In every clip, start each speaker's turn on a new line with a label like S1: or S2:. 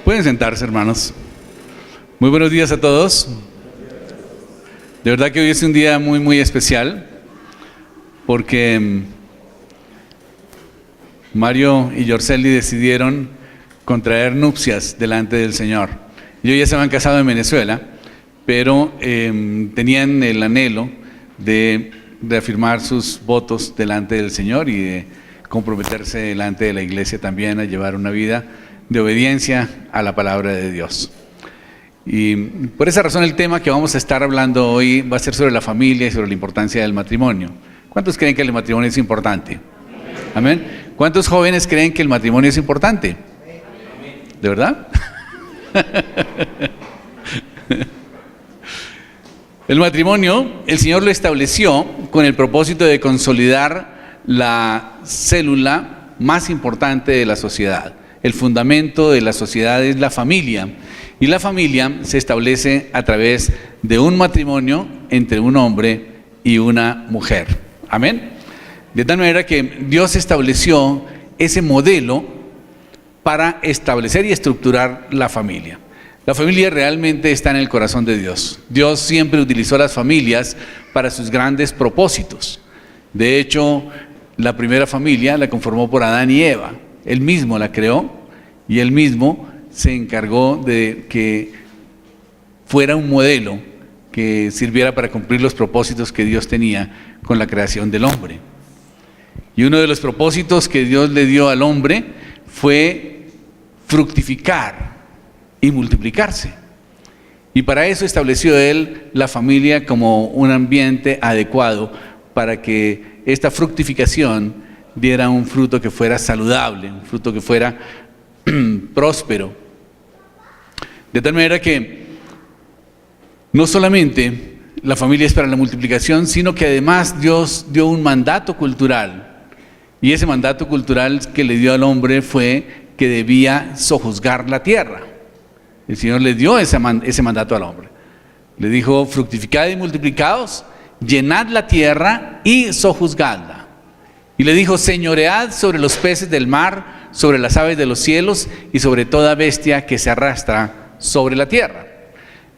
S1: Pueden sentarse, hermanos. Muy buenos días a todos. De verdad que hoy es un día muy especial, porque Mario y Yorceli decidieron contraer nupcias delante del Señor. Ellos ya se habían casado en Venezuela, pero tenían el anhelo de reafirmar sus votos delante del Señor y de comprometerse delante de la iglesia también a llevar una vida de obediencia a la palabra de Dios. Y por esa razón el tema que vamos a estar hablando hoy va a ser sobre la familia y sobre la importancia del matrimonio. ¿Cuántos creen que el matrimonio es importante? Amén. ¿Cuántos jóvenes creen que el matrimonio es importante? ¿De verdad? El matrimonio, el Señor lo estableció con el propósito de consolidar la célula más importante de la sociedad. El fundamento de la sociedad es la familia, y la familia se establece a través de un matrimonio entre un hombre y una mujer. Amén. De tal manera que Dios estableció ese modelo para establecer y estructurar la familia. La familia realmente está en el corazón de Dios. Dios siempre utilizó las familias para sus grandes propósitos. De hecho, la primera familia la conformó por Adán y Eva. Él mismo la creó y él mismo se encargó de que fuera un modelo que sirviera para cumplir los propósitos que Dios tenía con la creación del hombre. Y uno de los propósitos que Dios le dio al hombre fue fructificar y multiplicarse. Y para eso estableció él la familia como un ambiente adecuado para que esta fructificación diera un fruto que fuera saludable, un fruto que fuera próspero. De tal manera que no solamente la familia es para la multiplicación, sino que además Dios dio un mandato cultural. Y ese mandato cultural que le dio al hombre fue que debía sojuzgar la tierra. El Señor le dio ese mandato al hombre. Le dijo: fructificad y multiplicaos, llenad la tierra y sojuzgadla. Y le dijo: señoread sobre los peces del mar, sobre las aves de los cielos y sobre toda bestia que se arrastra sobre la tierra.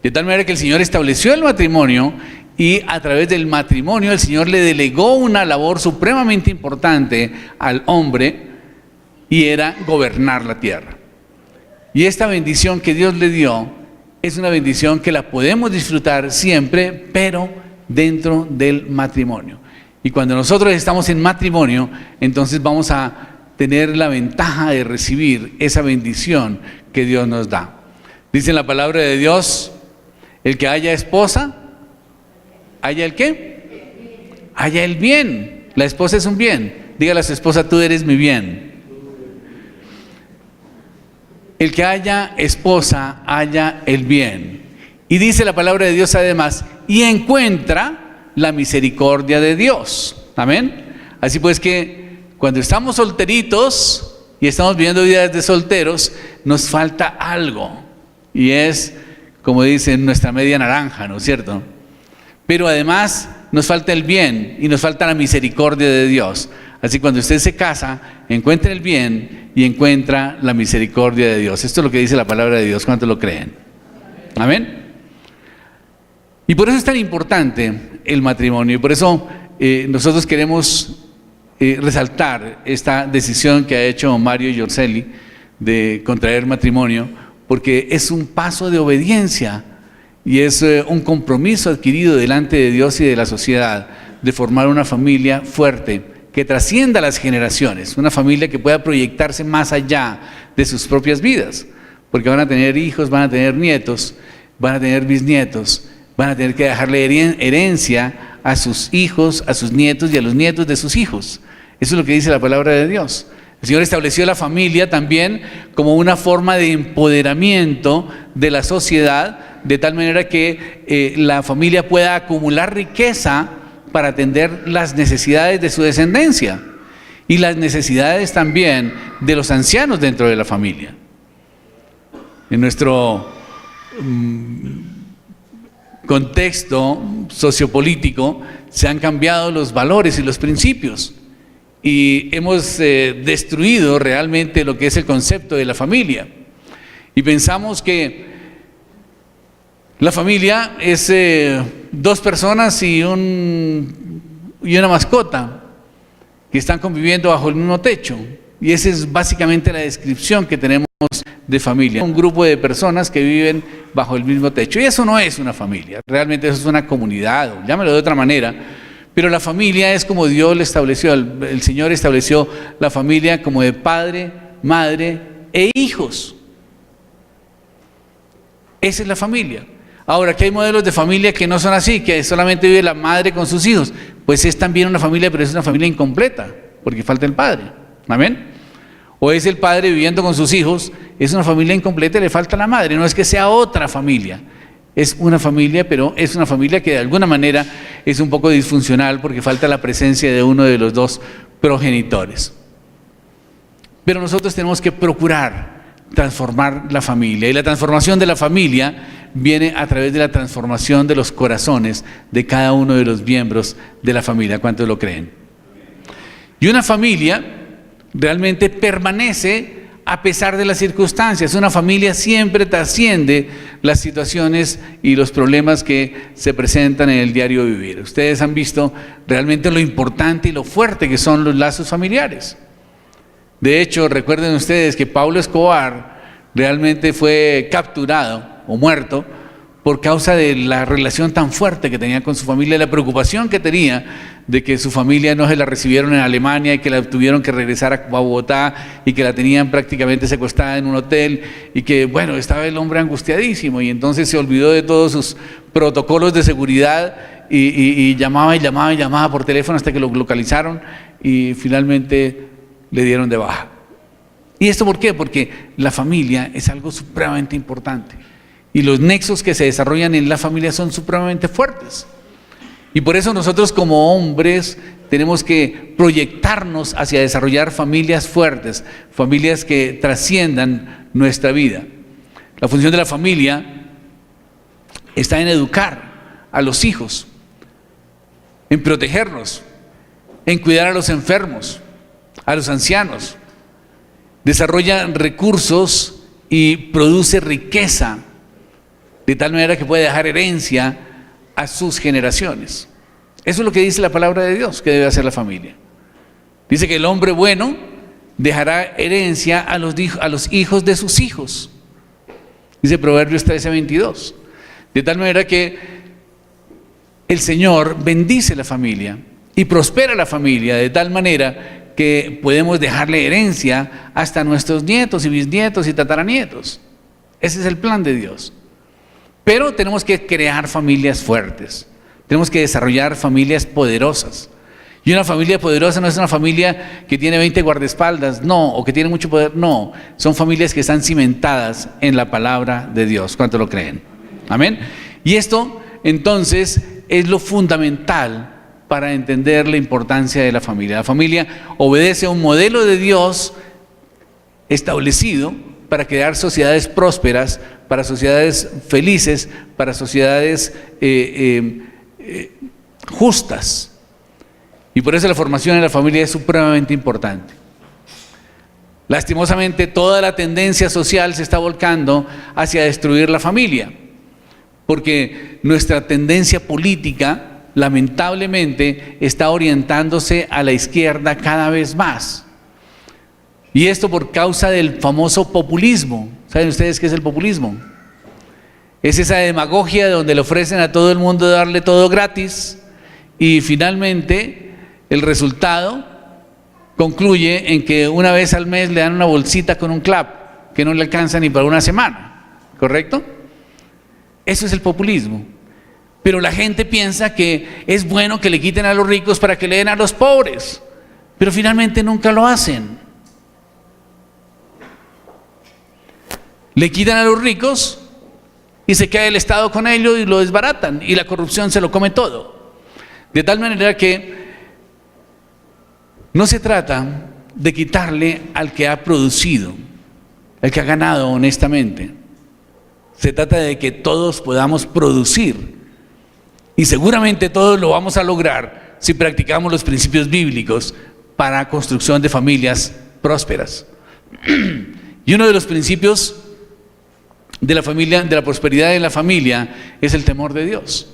S1: De tal manera que el Señor estableció el matrimonio, y a través del matrimonio el Señor le delegó una labor supremamente importante al hombre, y era gobernar la tierra. Y esta bendición que Dios le dio es una bendición que la podemos disfrutar siempre, pero dentro del matrimonio. Y cuando nosotros estamos en matrimonio, entonces vamos a tener la ventaja de recibir esa bendición que Dios nos da. Dice en la palabra de Dios: el que haya esposa, ¿haya el qué? Haya el bien. La esposa es un bien. Dígale a su esposa: tú eres mi bien. El que haya esposa, haya el bien. Y dice la palabra de Dios además: y encuentra la misericordia de Dios. Amén. Así pues que cuando estamos solteritos y estamos viviendo vidas de solteros, nos falta algo. Y es, como dicen, nuestra media naranja, ¿no es cierto? Pero además nos falta el bien y nos falta la misericordia de Dios. Así que cuando usted se casa, encuentra el bien y encuentra la misericordia de Dios. Esto es lo que dice la palabra de Dios. ¿Cuántos lo creen? Amén. Y por eso es tan importante el matrimonio. Y por eso nosotros queremos resaltar esta decisión que ha hecho Mario y Yorceli de contraer matrimonio, porque es un paso de obediencia y es un compromiso adquirido delante de Dios y de la sociedad de formar una familia fuerte que trascienda las generaciones, una familia que pueda proyectarse más allá de sus propias vidas, porque van a tener hijos, van a tener nietos, van a tener bisnietos, van a tener que dejarle herencia a sus hijos, a sus nietos y a los nietos de sus hijos. Eso es lo que dice la palabra de Dios. El Señor estableció la familia también como una forma de empoderamiento de la sociedad, de tal manera que la familia pueda acumular riqueza para atender las necesidades de su descendencia y las necesidades también de los ancianos dentro de la familia. En nuestro contexto sociopolítico se han cambiado los valores y los principios y hemos destruido realmente lo que es el concepto de la familia, y pensamos que la familia es dos personas y una mascota que están conviviendo bajo el mismo techo, y esa es básicamente la descripción que tenemos de familia, un grupo de personas que viven bajo el mismo techo. Y eso no es una familia, realmente eso es una comunidad, o llámelo de otra manera, pero la familia es como Dios le estableció. El Señor estableció la familia como de padre, madre e hijos. Esa es la familia. Ahora, que hay modelos de familia que no son así, que solamente vive la madre con sus hijos, pues es también una familia, pero es una familia incompleta, porque falta el padre. ¿Amén? O es el padre viviendo con sus hijos, es una familia incompleta y le falta la madre. No es que sea otra familia, es una familia, pero es una familia que de alguna manera es un poco disfuncional porque falta la presencia de uno de los dos progenitores. Pero nosotros tenemos que procurar transformar la familia, y la transformación de la familia viene a través de la transformación de los corazones de cada uno de los miembros de la familia. ¿Cuántos lo creen? Y una familia realmente permanece a pesar de las circunstancias. Una familia siempre trasciende las situaciones y los problemas que se presentan en el diario vivir. Ustedes han visto realmente lo importante y lo fuerte que son los lazos familiares. De hecho, recuerden ustedes que Pablo Escobar realmente fue capturado o muerto por causa de la relación tan fuerte que tenía con su familia, la preocupación que tenía de que su familia no se la recibieron en Alemania y que la tuvieron que regresar a Bogotá y que la tenían prácticamente secuestrada en un hotel, y que bueno, estaba el hombre angustiadísimo, y entonces se olvidó de todos sus protocolos de seguridad y llamaba por teléfono hasta que lo localizaron y finalmente le dieron de baja. ¿Y esto por qué? Porque la familia es algo supremamente importante. Y los nexos que se desarrollan en la familia son supremamente fuertes. Y por eso nosotros como hombres tenemos que proyectarnos hacia desarrollar familias fuertes, familias que trasciendan nuestra vida. La función de la familia está en educar a los hijos, en protegerlos, en cuidar a los enfermos, a los ancianos. Desarrolla recursos y produce riqueza, de tal manera que puede dejar herencia a sus generaciones. Eso es lo que dice la palabra de Dios que debe hacer la familia. Dice que el hombre bueno dejará herencia a los hijos de sus hijos. Dice Proverbios 13:22. De tal manera que el Señor bendice la familia y prospera la familia, de tal manera que podemos dejarle herencia hasta nuestros nietos y bisnietos y tataranietos. Ese es el plan de Dios. Pero tenemos que crear familias fuertes, tenemos que desarrollar familias poderosas. Y una familia poderosa no es una familia que tiene 20 guardaespaldas, no, o que tiene mucho poder, no. Son familias que están cimentadas en la palabra de Dios. ¿Cuánto lo creen? Amén. Y esto entonces es lo fundamental para entender la importancia de la familia. La familia obedece a un modelo de Dios establecido para crear sociedades prósperas, para sociedades felices, para sociedades justas. Y por eso la formación en la familia es supremamente importante. Lastimosamente, toda la tendencia social se está volcando hacia destruir la familia, porque nuestra tendencia política, lamentablemente, está orientándose a la izquierda cada vez más. Y esto por causa del famoso populismo. ¿Saben ustedes qué es el populismo? Es esa demagogia donde le ofrecen a todo el mundo darle todo gratis, y finalmente el resultado concluye en que una vez al mes le dan una bolsita con un clap que no le alcanza ni para una semana, ¿correcto? Eso es el populismo. Pero la gente piensa que es bueno que le quiten a los ricos para que le den a los pobres. Pero finalmente nunca lo hacen. Le quitan a los ricos y se queda el Estado con ellos y lo desbaratan. Y la corrupción se lo come todo. De tal manera que no se trata de quitarle al que ha producido, al que ha ganado honestamente. Se trata de que todos podamos producir. Y seguramente todos lo vamos a lograr si practicamos los principios bíblicos para construcción de familias prósperas. Y uno de los principios de la familia, de la prosperidad de la familia, es el temor de Dios.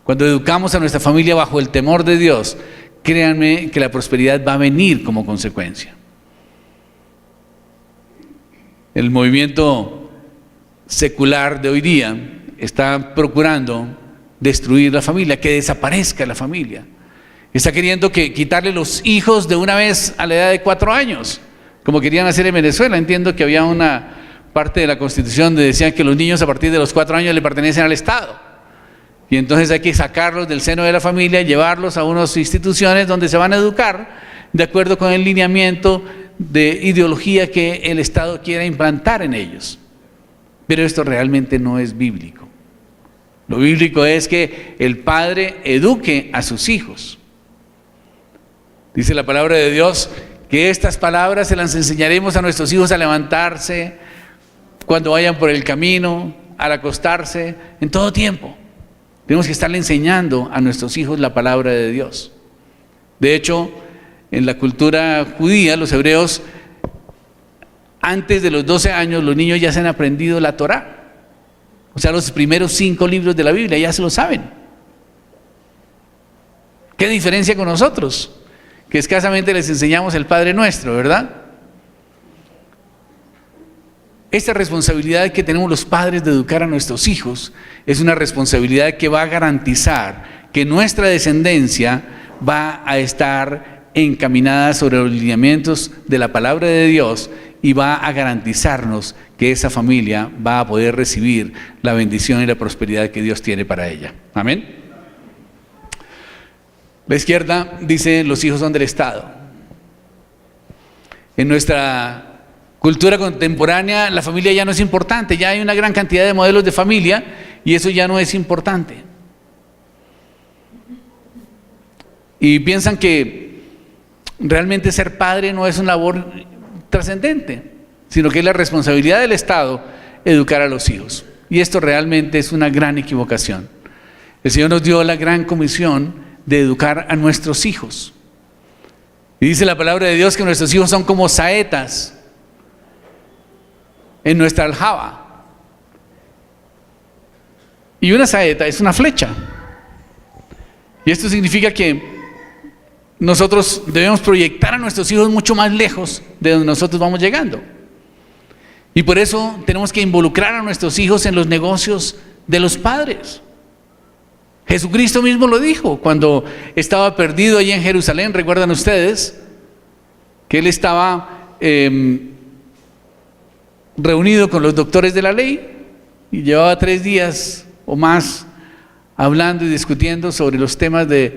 S1: Cuando educamos a nuestra familia bajo el temor de Dios, créanme que la prosperidad va a venir como consecuencia. El movimiento secular de hoy día está procurando destruir la familia, que desaparezca la familia. Está queriendo quitarle los hijos de una vez a la edad de 4 años, como querían hacer en Venezuela. Entiendo que había una parte de la Constitución donde decían que los niños a partir de los 4 años le pertenecen al Estado. Y entonces hay que sacarlos del seno de la familia y llevarlos a unas instituciones donde se van a educar de acuerdo con el lineamiento de ideología que el Estado quiera implantar en ellos. Pero esto realmente no es bíblico. Lo bíblico es que el padre eduque a sus hijos. Dice la palabra de Dios que estas palabras se las enseñaremos a nuestros hijos al levantarse, cuando vayan por el camino, al acostarse, en todo tiempo. Tenemos que estarle enseñando a nuestros hijos la palabra de Dios. De hecho, en la cultura judía, los hebreos, antes de los 12 años, los niños ya se han aprendido la Torá. O sea, los primeros 5 libros de la Biblia ya se lo saben. ¿Qué diferencia con nosotros? Que escasamente les enseñamos el Padre Nuestro, ¿verdad? Esta responsabilidad que tenemos los padres de educar a nuestros hijos es una responsabilidad que va a garantizar que nuestra descendencia va a estar encaminada sobre los lineamientos de la palabra de Dios y va a garantizarnos que esa familia va a poder recibir la bendición y la prosperidad que Dios tiene para ella. Amén. La izquierda dice: los hijos son del Estado. En nuestra cultura contemporánea, la familia ya no es importante, ya hay una gran cantidad de modelos de familia y eso ya no es importante. Y piensan que realmente ser padre no es una labor trascendente, sino que es la responsabilidad del Estado educar a los hijos. Y esto realmente es una gran equivocación. El Señor nos dio la gran comisión de educar a nuestros hijos. Y dice la palabra de Dios que nuestros hijos son como saetas en nuestra aljaba. Y una saeta es una flecha. Y esto significa que nosotros debemos proyectar a nuestros hijos mucho más lejos de donde nosotros vamos llegando. Y por eso tenemos que involucrar a nuestros hijos en los negocios de los padres. Jesucristo mismo lo dijo cuando estaba perdido allí en Jerusalén. ¿Recuerdan ustedes? Que él estaba reunido con los doctores de la ley y llevaba 3 días o más hablando y discutiendo sobre los temas del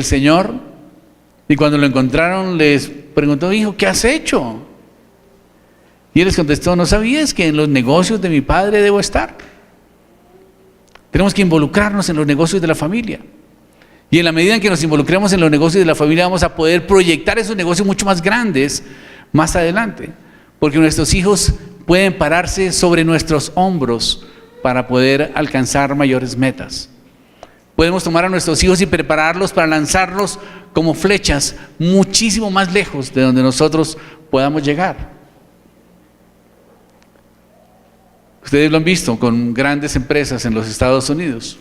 S1: Señor. Y cuando lo encontraron les preguntó: hijo, ¿qué has hecho? Y él les contestó: ¿no sabías que en los negocios de mi padre debo estar? Tenemos que involucrarnos en los negocios de la familia. Y en la medida en que nos involucremos en los negocios de la familia, vamos a poder proyectar esos negocios mucho más grandes más adelante. Porque nuestros hijos pueden pararse sobre nuestros hombros para poder alcanzar mayores metas. Podemos tomar a nuestros hijos y prepararlos para lanzarlos como flechas muchísimo más lejos de donde nosotros podamos llegar. Ustedes lo han visto con grandes empresas en los Estados Unidos.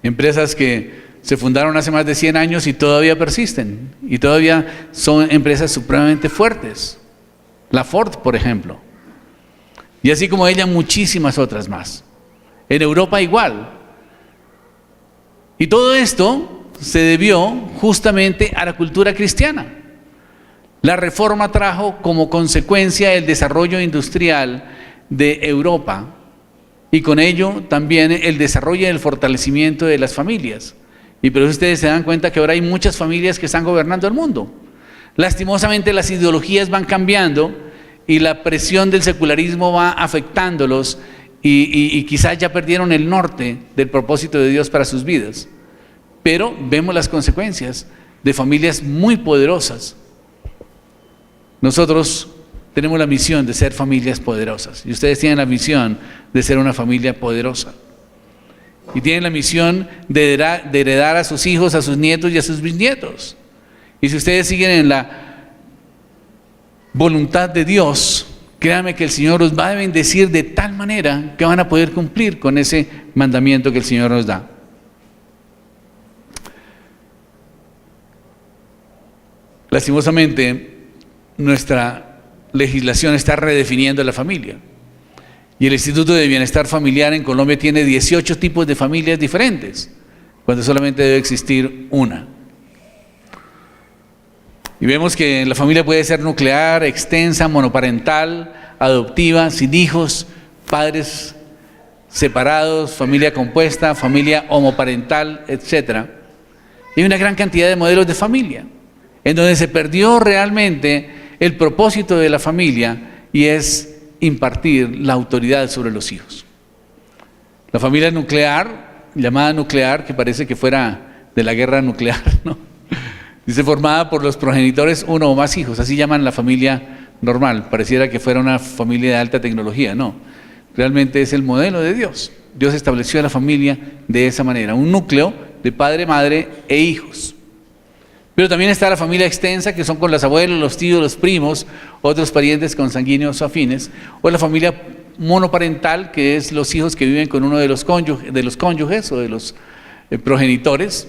S1: Empresas que se fundaron hace más de 100 años y todavía persisten. Y todavía son empresas supremamente fuertes. La Ford, por ejemplo. Y así como ella, muchísimas otras más. En Europa igual. Y todo esto se debió justamente a la cultura cristiana. La reforma trajo como consecuencia el desarrollo industrial de Europa y con ello también el desarrollo y el fortalecimiento de las familias. Y por eso ustedes se dan cuenta que ahora hay muchas familias que están gobernando el mundo. Lastimosamente las ideologías van cambiando y la presión del secularismo va afectándolos y quizás ya perdieron el norte del propósito de Dios para sus vidas. Pero vemos las consecuencias de familias muy poderosas. Nosotros tenemos la misión de ser familias poderosas y ustedes tienen la misión de ser una familia poderosa. Y tienen la misión de heredar a sus hijos, a sus nietos y a sus bisnietos. Y si ustedes siguen en la voluntad de Dios, créanme que el Señor los va a bendecir de tal manera que van a poder cumplir con ese mandamiento que el Señor nos da. Lastimosamente, nuestra legislación está redefiniendo la familia. Y el Instituto de Bienestar Familiar en Colombia tiene 18 tipos de familias diferentes, cuando solamente debe existir una. Y vemos que la familia puede ser nuclear, extensa, monoparental, adoptiva, sin hijos, padres separados, familia compuesta, familia homoparental, etc. Y hay una gran cantidad de modelos de familia, en donde se perdió realmente el propósito de la familia y es impartir la autoridad sobre los hijos. La familia nuclear, llamada nuclear, que parece que fuera de la guerra nuclear, ¿no? Dice, formada por los progenitores, uno o más hijos, así llaman la familia normal, pareciera que fuera una familia de alta tecnología, no, realmente es el modelo de Dios. Dios estableció la familia de esa manera, un núcleo de padre, madre e hijos. Pero también está la familia extensa, que son con los abuelos, los tíos, los primos, otros parientes consanguíneos o afines, o la familia monoparental, que es los hijos que viven con uno de los cónyuges o de los progenitores,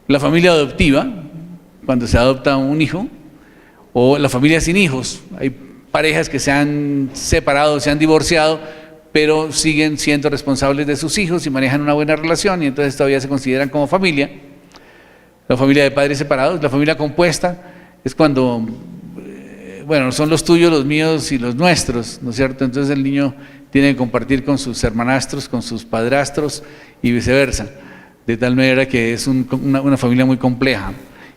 S1: la familia adoptiva, cuando se adopta un hijo, o la familia sin hijos. Hay parejas que se han separado, se han divorciado, pero siguen siendo responsables de sus hijos y manejan una buena relación y entonces todavía se consideran como familia. La familia de padres separados, la familia compuesta, es cuando, bueno, son los tuyos, los míos y los nuestros, ¿no es cierto? Entonces el niño tiene que compartir con sus hermanastros, con sus padrastros y viceversa, de tal manera que es una familia muy compleja.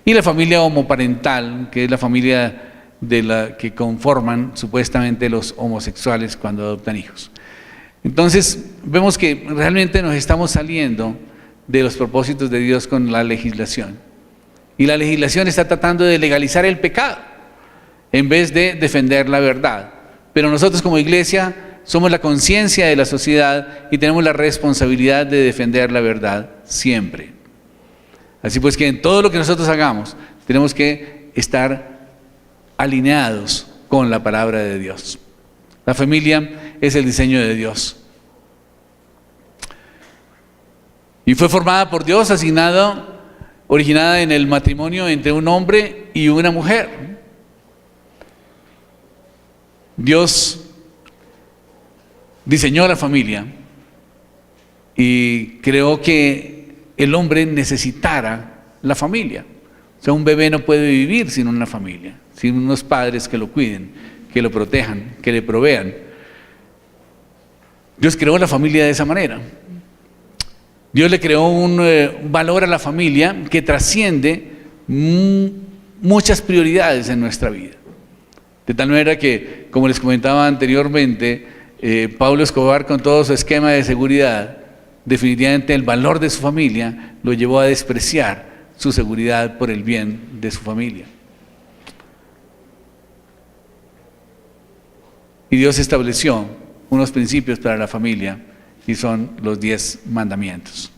S1: Y la familia homoparental, que es la familia de la que conforman supuestamente los homosexuales cuando adoptan hijos. Entonces vemos que realmente nos estamos saliendo de los propósitos de Dios con la legislación. Y la legislación está tratando de legalizar el pecado en vez de defender la verdad. Pero nosotros como iglesia somos la conciencia de la sociedad y tenemos la responsabilidad de defender la verdad siempre. Así pues que en todo lo que nosotros hagamos tenemos que estar alineados con la palabra de Dios. La familia es el diseño de Dios. Y fue formada por Dios, originada en el matrimonio entre un hombre y una mujer. Dios diseñó la familia y creó que el hombre necesitara la familia. O sea, un bebé no puede vivir sin una familia, sin unos padres que lo cuiden, que lo protejan, que le provean. Dios creó la familia de esa manera. Dios le creó un valor a la familia que trasciende muchas prioridades en nuestra vida. De tal manera que, como les comentaba anteriormente, Pablo Escobar, con todo su esquema de seguridad, definitivamente el valor de su familia lo llevó a despreciar su seguridad por el bien de su familia. Y Dios estableció unos principios para la familia y son los 10 mandamientos.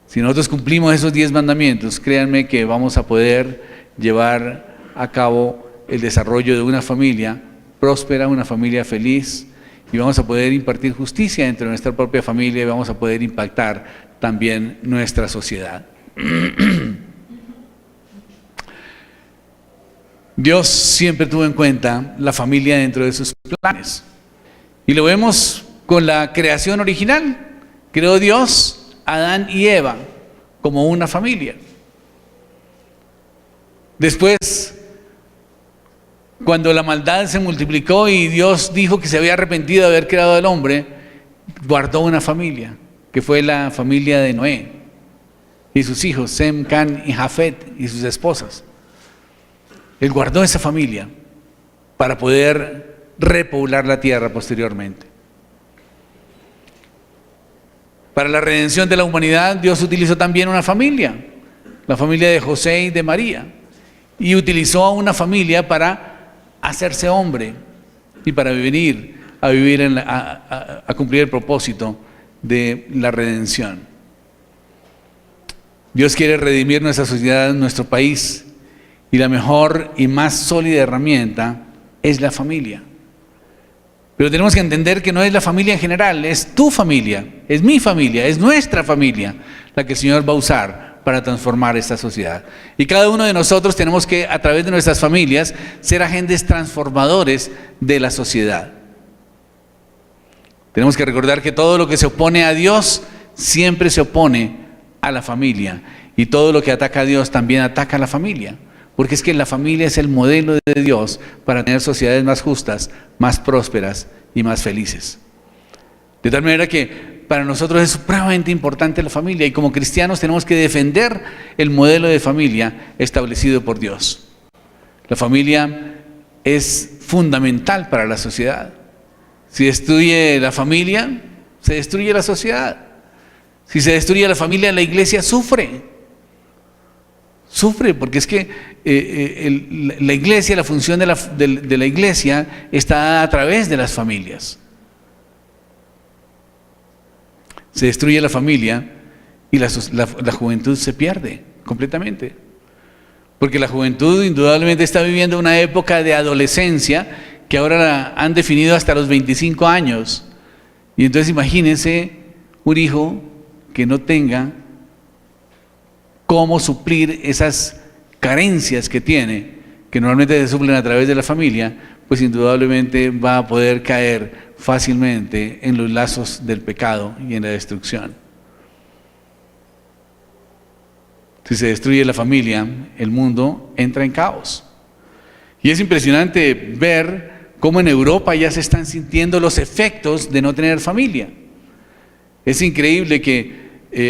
S1: Si nosotros cumplimos esos 10 mandamientos, créanme que vamos a poder llevar a cabo el desarrollo de una familia próspera, una familia feliz, y vamos a poder impartir justicia entre nuestra propia familia y vamos a poder impactar también nuestra sociedad. Dios siempre tuvo en cuenta la familia dentro de sus planes. Y lo vemos con la creación original. Creó Dios a Adán y Eva como una familia. Después, cuando la maldad se multiplicó y Dios dijo que se había arrepentido de haber creado al hombre, guardó una familia, que fue la familia de Noé y sus hijos, Sem, Can y Jafet y sus esposas. Él guardó esa familia para poder repoblar la tierra posteriormente. Para la redención de la humanidad, Dios utilizó también una familia, la familia de José y de María, y utilizó a una familia para hacerse hombre y para venir a vivir a cumplir el propósito de la redención. Dios quiere redimir nuestra sociedad, nuestro país, y la mejor y más sólida herramienta es la familia. Pero tenemos que entender que no es la familia en general, es tu familia, es mi familia, es nuestra familia la que el Señor va a usar para transformar esta sociedad. Y cada uno de nosotros tenemos que, a través de nuestras familias, ser agentes transformadores de la sociedad. Tenemos que recordar que todo lo que se opone a Dios siempre se opone a la familia, y todo lo que ataca a Dios también ataca a la familia. Porque es que la familia es el modelo de Dios para tener sociedades más justas, más prósperas y más felices. De tal manera que para nosotros es supremamente importante la familia, y como cristianos tenemos que defender el modelo de familia establecido por Dios. La familia es fundamental para la sociedad. Si destruye la familia, se destruye la sociedad. Si se destruye la familia, la iglesia sufre. Sufre porque es que la iglesia, la función de la iglesia está a través de las familias. Se destruye la familia y la juventud se pierde completamente. Porque la juventud indudablemente está viviendo una época de adolescencia que ahora la han definido hasta los 25 años. Y entonces imagínense un hijo que no tenga cómo suplir esas carencias que tiene, que normalmente se suplen a través de la familia, pues indudablemente va a poder caer fácilmente en los lazos del pecado y en la destrucción. Si se destruye la familia, el mundo entra en caos. Y es impresionante ver cómo en Europa ya se están sintiendo los efectos de no tener familia. Es increíble que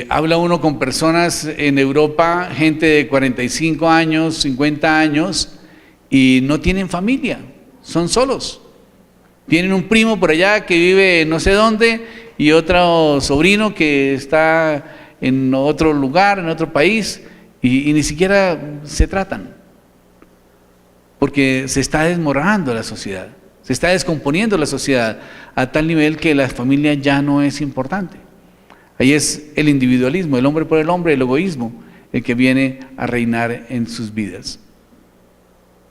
S1: habla uno con personas en Europa, gente de 45 años, 50 años, y no tienen familia, son solos. Tienen un primo por allá que vive no sé dónde, y otro sobrino que está en otro lugar, en otro país, y ni siquiera se tratan. Porque se está desmoronando la sociedad, se está descomponiendo la sociedad a tal nivel que la familia ya no es importante. Ahí es el individualismo, el hombre por el hombre, el egoísmo, el que viene a reinar en sus vidas.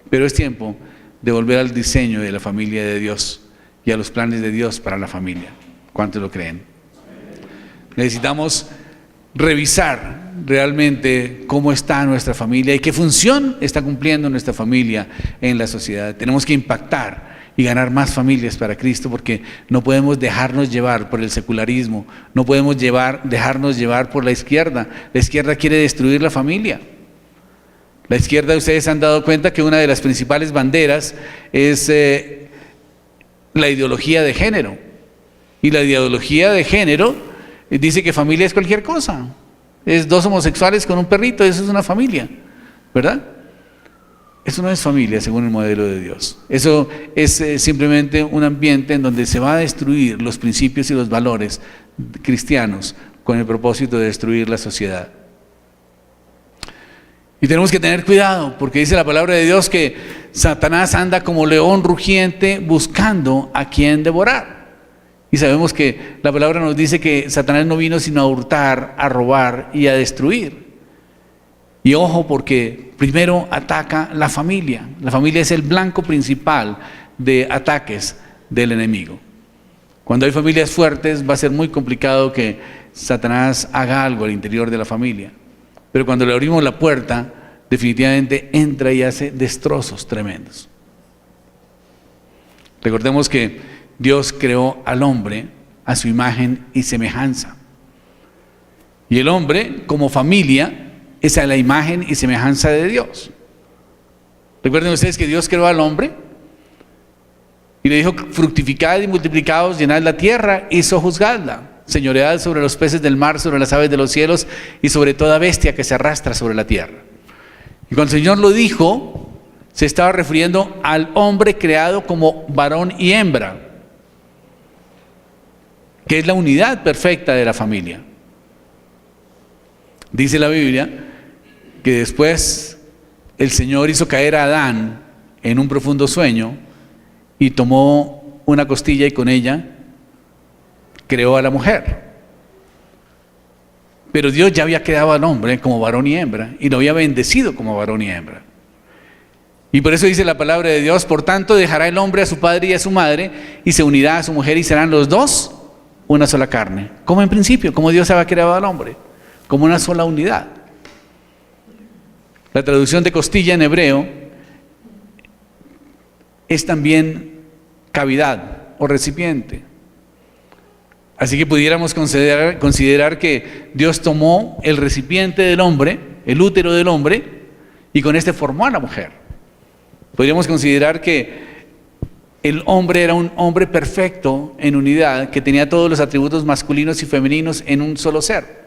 S1: Pero es tiempo de volver al diseño de la familia de Dios y a los planes de Dios para la familia. ¿Cuántos lo creen? Necesitamos revisar realmente cómo está nuestra familia y qué función está cumpliendo nuestra familia en la sociedad. Tenemos que impactar y ganar más familias para Cristo, porque no podemos dejarnos llevar por el secularismo, no podemos dejarnos llevar por la izquierda. La izquierda quiere destruir la familia. La izquierda, ustedes se han dado cuenta que una de las principales banderas es la ideología de género. Y la ideología de género dice que familia es cualquier cosa. Es dos homosexuales con un perrito, eso es una familia, ¿verdad? Eso no es familia según el modelo de Dios. Eso es simplemente un ambiente en donde se va a destruir los principios y los valores cristianos con el propósito de destruir la sociedad. Y tenemos que tener cuidado, porque dice la palabra de Dios que Satanás anda como león rugiente buscando a quien devorar. Y sabemos que la palabra nos dice que Satanás no vino sino a hurtar, a robar y a destruir. Y ojo, porque primero ataca la familia. La familia es el blanco principal de ataques del enemigo. Cuando hay familias fuertes va a ser muy complicado que Satanás haga algo al interior de la familia. Pero cuando le abrimos la puerta, definitivamente entra y hace destrozos tremendos. Recordemos que Dios creó al hombre a su imagen y semejanza. Y el hombre, como familia, es a la imagen y semejanza de Dios. Recuerden ustedes que Dios creó al hombre Y le dijo: fructificad y multiplicaos, llenad la tierra y sojuzgadla. Señoread sobre los peces del mar, sobre las aves de los cielos y sobre toda bestia que se arrastra sobre la tierra. Y cuando el Señor lo dijo, se estaba refiriendo al hombre creado como varón y hembra, que es la unidad perfecta de la familia. Dice la Biblia que después el Señor hizo caer a Adán en un profundo sueño y tomó una costilla y con ella creó a la mujer. Pero Dios ya había creado al hombre como varón y hembra y lo había bendecido como varón y hembra. Y por eso dice la palabra de Dios: por tanto dejará el hombre a su padre y a su madre y se unirá a su mujer y serán los dos una sola carne. Como en principio, como Dios había creado al hombre, como una sola unidad. La traducción de costilla en hebreo es también cavidad o recipiente. Así que pudiéramos considerar que Dios tomó el recipiente del hombre, el útero del hombre, y con este formó a la mujer. Podríamos considerar que el hombre era un hombre perfecto en unidad, que tenía todos los atributos masculinos y femeninos en un solo ser.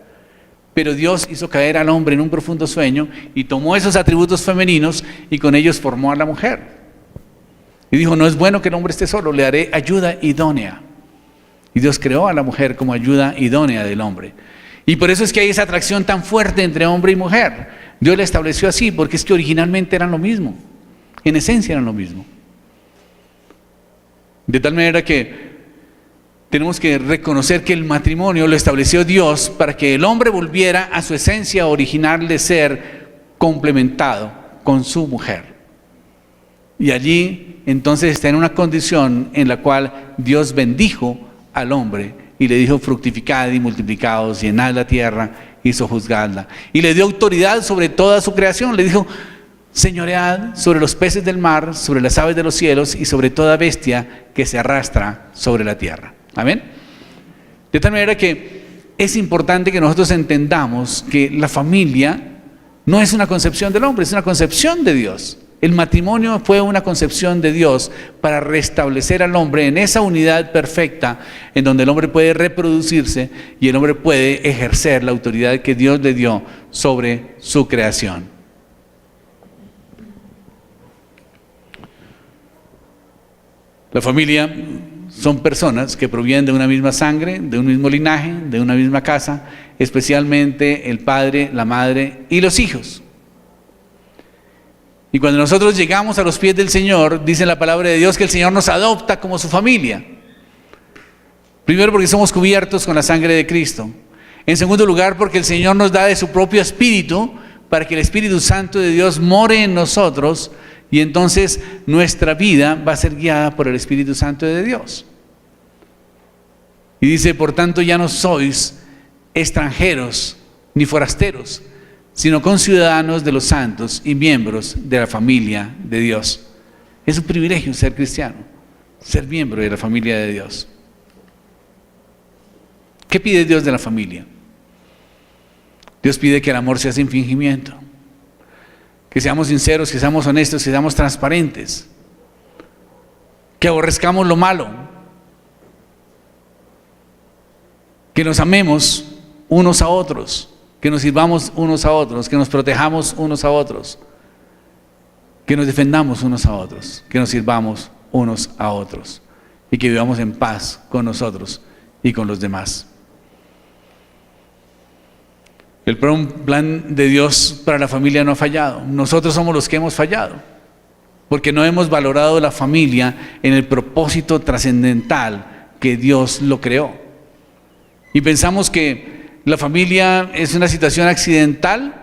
S1: Pero Dios hizo caer al hombre en un profundo sueño y tomó esos atributos femeninos y con ellos formó a la mujer. Y dijo: no es bueno que el hombre esté solo, le haré ayuda idónea. Y Dios creó a la mujer como ayuda idónea del hombre. Y por eso es que hay esa atracción tan fuerte entre hombre y mujer. Dios la estableció así, porque es que originalmente eran lo mismo. En esencia eran lo mismo. De tal manera que tenemos que reconocer que el matrimonio lo estableció Dios para que el hombre volviera a su esencia original de ser complementado con su mujer. Y allí entonces está en una condición en la cual Dios bendijo al hombre y le dijo: fructificad y multiplicaos, llenad la tierra y sojuzgadla. Y le dio autoridad sobre toda su creación. Le dijo: señoread sobre los peces del mar, sobre las aves de los cielos y sobre toda bestia que se arrastra sobre la tierra. Amén. De tal manera que es importante que nosotros entendamos que la familia no es una concepción del hombre, es una concepción de Dios. El matrimonio fue una concepción de Dios para restablecer al hombre en esa unidad perfecta en donde el hombre puede reproducirse y el hombre puede ejercer la autoridad que Dios le dio sobre su creación. La familia son personas que provienen de una misma sangre, de un mismo linaje, de una misma casa, especialmente el padre, la madre y los hijos. Y cuando nosotros llegamos a los pies del Señor, dice la palabra de Dios que el Señor nos adopta como su familia. Primero, porque somos cubiertos con la sangre de Cristo. En segundo lugar, porque el Señor nos da de su propio Espíritu para que el Espíritu Santo de Dios more en nosotros y entonces nuestra vida va a ser guiada por el Espíritu Santo de Dios. Y dice: por tanto ya no sois extranjeros ni forasteros, sino conciudadanos de los santos y miembros de la familia de Dios. Es un privilegio ser cristiano, ser miembro de la familia de Dios. ¿Qué pide Dios de la familia? Dios pide que el amor sea sin fingimiento, que seamos sinceros, que seamos honestos, que seamos transparentes, que aborrezcamos lo malo, que nos amemos unos a otros, que nos sirvamos unos a otros, que nos protejamos unos a otros, que nos defendamos unos a otros, que nos sirvamos unos a otros y que vivamos en paz con nosotros y con los demás. El plan de Dios para la familia no ha fallado. Nosotros somos los que hemos fallado, porque no hemos valorado la familia en el propósito trascendental que Dios lo creó. Y pensamos que la familia es una situación accidental.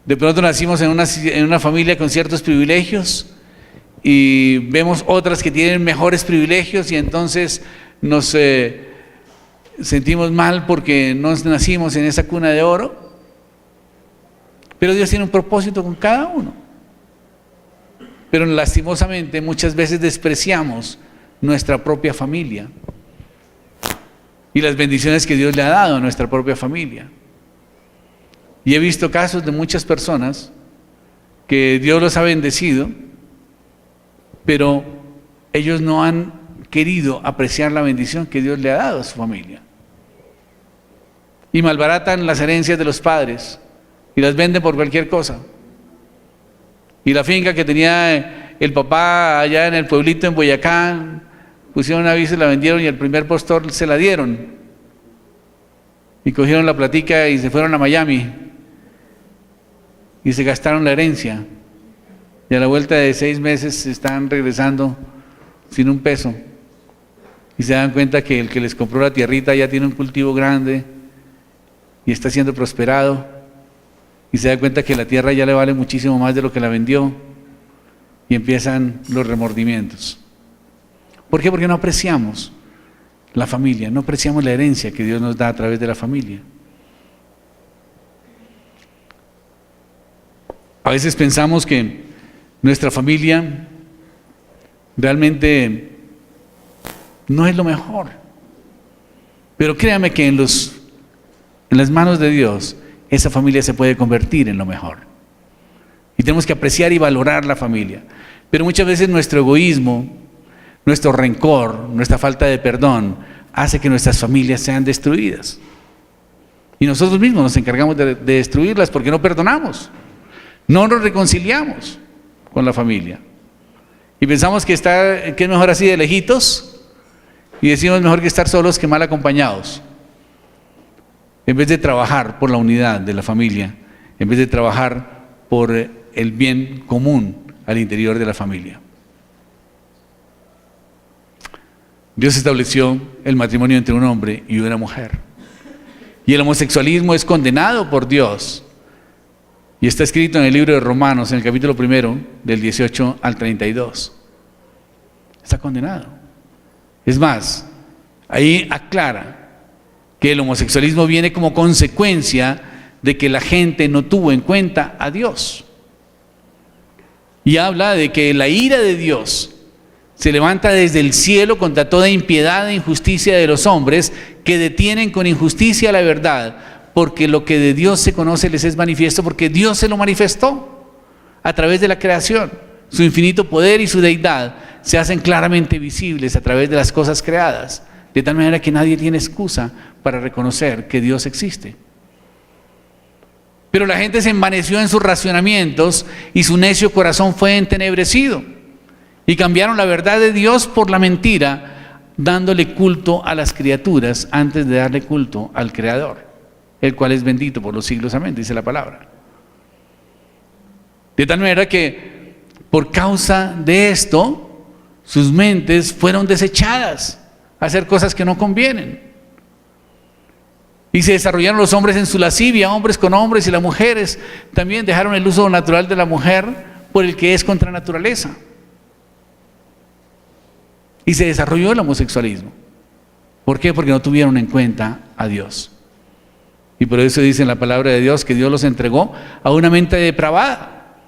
S1: De pronto nacimos en una familia con ciertos privilegios y vemos otras que tienen mejores privilegios y entonces nos sentimos mal porque no nacimos en esa cuna de oro. Pero Dios tiene un propósito con cada uno. Pero lastimosamente muchas veces despreciamos nuestra propia familia y las bendiciones que Dios le ha dado a nuestra propia familia. Y he visto casos de muchas personas que Dios los ha bendecido, pero ellos no han querido apreciar la bendición que Dios le ha dado a su familia. Y malbaratan las herencias de los padres y las venden por cualquier cosa. Y la finca que tenía el papá allá en el pueblito en Boyacá, pusieron un aviso y la vendieron y el primer postor se la dieron. Y cogieron la platica y se fueron a Miami. Y se gastaron la herencia. Y a la vuelta de 6 meses se están regresando sin un peso. Y se dan cuenta que el que les compró la tierrita ya tiene un cultivo grande y está siendo prosperado. Y se dan cuenta que la tierra ya le vale muchísimo más de lo que la vendió. Y empiezan los remordimientos. ¿Por qué? Porque no apreciamos la familia, no apreciamos la herencia que Dios nos da a través de la familia. A veces pensamos que nuestra familia realmente no es lo mejor. Pero créame que en las manos de Dios, esa familia se puede convertir en lo mejor. Y tenemos que apreciar y valorar la familia. Pero muchas veces nuestro egoísmo, nuestro rencor, nuestra falta de perdón, hace que nuestras familias sean destruidas. Y nosotros mismos nos encargamos de destruirlas porque no perdonamos. No nos reconciliamos con la familia. Y pensamos que es mejor así de lejitos, y decimos mejor que estar solos que mal acompañados. En vez de trabajar por la unidad de la familia, en vez de trabajar por el bien común al interior de la familia. Dios estableció el matrimonio entre un hombre y una mujer. Y el homosexualismo es condenado por Dios. Y está escrito en el libro de Romanos, en el capítulo 1, del 18 al 32. Está condenado. Es más, ahí aclara que el homosexualismo viene como consecuencia de que la gente no tuvo en cuenta a Dios. Y habla de que la ira de Dios se levanta desde el cielo contra toda impiedad e injusticia de los hombres que detienen con injusticia la verdad, porque lo que de Dios se conoce les es manifiesto, porque Dios se lo manifestó a través de la creación. Su infinito poder y su deidad se hacen claramente visibles a través de las cosas creadas, de tal manera que nadie tiene excusa para reconocer que Dios existe. Pero la gente se envaneció en sus racionamientos y su necio corazón fue entenebrecido. Y cambiaron la verdad de Dios por la mentira, dándole culto a las criaturas antes de darle culto al Creador, el cual es bendito por los siglos. Amén, dice la palabra. De tal manera que por causa de esto, sus mentes fueron desechadas a hacer cosas que no convienen. Y se desarrollaron los hombres en su lascivia, hombres con hombres, y las mujeres también dejaron el uso natural de la mujer por el que es contra naturaleza. Y se desarrolló el homosexualismo. ¿Por qué? Porque no tuvieron en cuenta a Dios. Y por eso dice en la palabra de Dios que Dios los entregó a una mente depravada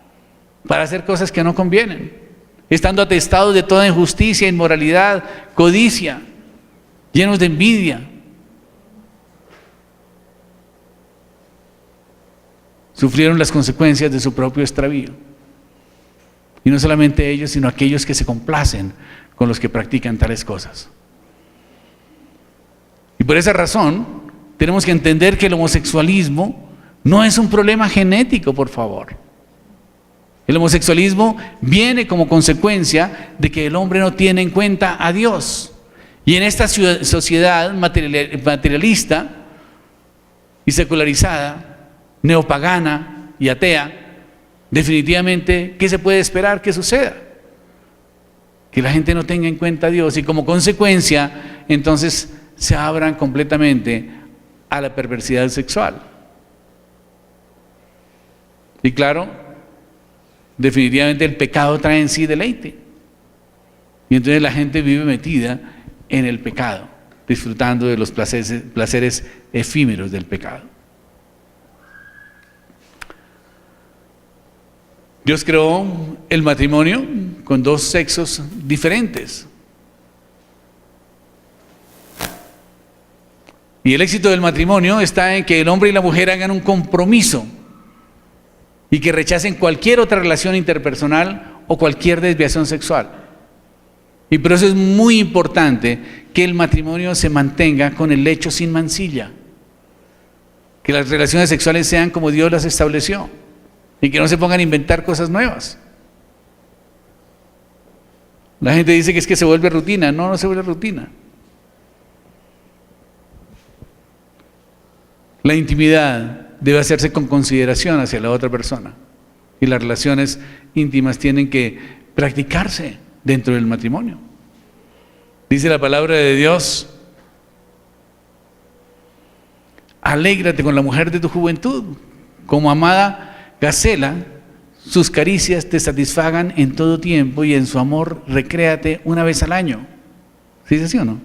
S1: para hacer cosas que no convienen, estando atestados de toda injusticia, inmoralidad, codicia, llenos de envidia. Sufrieron las consecuencias de su propio extravío. Y no solamente ellos, sino aquellos que se complacen con los que practican tales cosas. Y por esa razón, tenemos que entender que el homosexualismo no es un problema genético, por favor. El homosexualismo viene como consecuencia de que el hombre no tiene en cuenta a Dios. Y en esta sociedad materialista y secularizada, neopagana y atea, definitivamente, ¿qué se puede esperar que suceda? Que la gente no tenga en cuenta a Dios y como consecuencia, entonces se abran completamente a la perversidad sexual. Y claro, definitivamente el pecado trae en sí deleite. Y entonces la gente vive metida en el pecado, disfrutando de los placeres efímeros del pecado. Dios creó el matrimonio con dos sexos diferentes. Y el éxito del matrimonio está en que el hombre y la mujer hagan un compromiso y que rechacen cualquier otra relación interpersonal o cualquier desviación sexual. Y por eso es muy importante que el matrimonio se mantenga con el lecho sin mancilla. Que las relaciones sexuales sean como Dios las estableció. Y que no se pongan a inventar cosas nuevas. La gente dice que es que se vuelve rutina. No, no se vuelve rutina. La intimidad debe hacerse con consideración hacia la otra persona. Y las relaciones íntimas tienen que practicarse dentro del matrimonio. Dice la palabra de Dios: alégrate con la mujer de tu juventud, como amada gacela, sus caricias te satisfagan en todo tiempo y en su amor recréate una vez al año. ¿Sí dice así o no?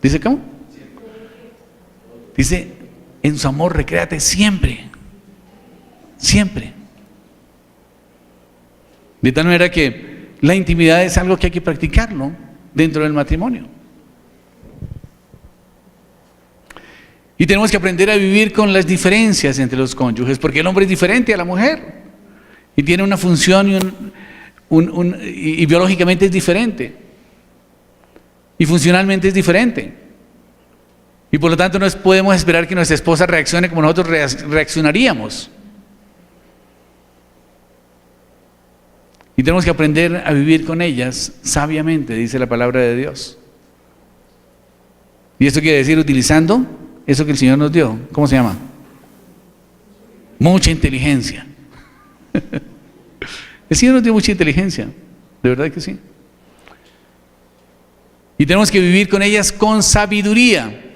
S1: ¿Dice cómo? Dice, en su amor recréate siempre. Siempre. De tal manera que la intimidad es algo que hay que practicarlo dentro del matrimonio. Y tenemos que aprender a vivir con las diferencias entre los cónyuges, porque el hombre es diferente a la mujer y tiene una función y biológicamente es diferente y funcionalmente es diferente. Y por lo tanto no podemos esperar que nuestra esposa reaccione como nosotros reaccionaríamos. Y tenemos que aprender a vivir con ellas sabiamente, dice la palabra de Dios. Y esto quiere decir utilizando eso que el Señor nos dio. ¿Cómo se llama? Mucha inteligencia. El Señor nos dio mucha inteligencia, de verdad que sí. Y tenemos que vivir con ellas con sabiduría.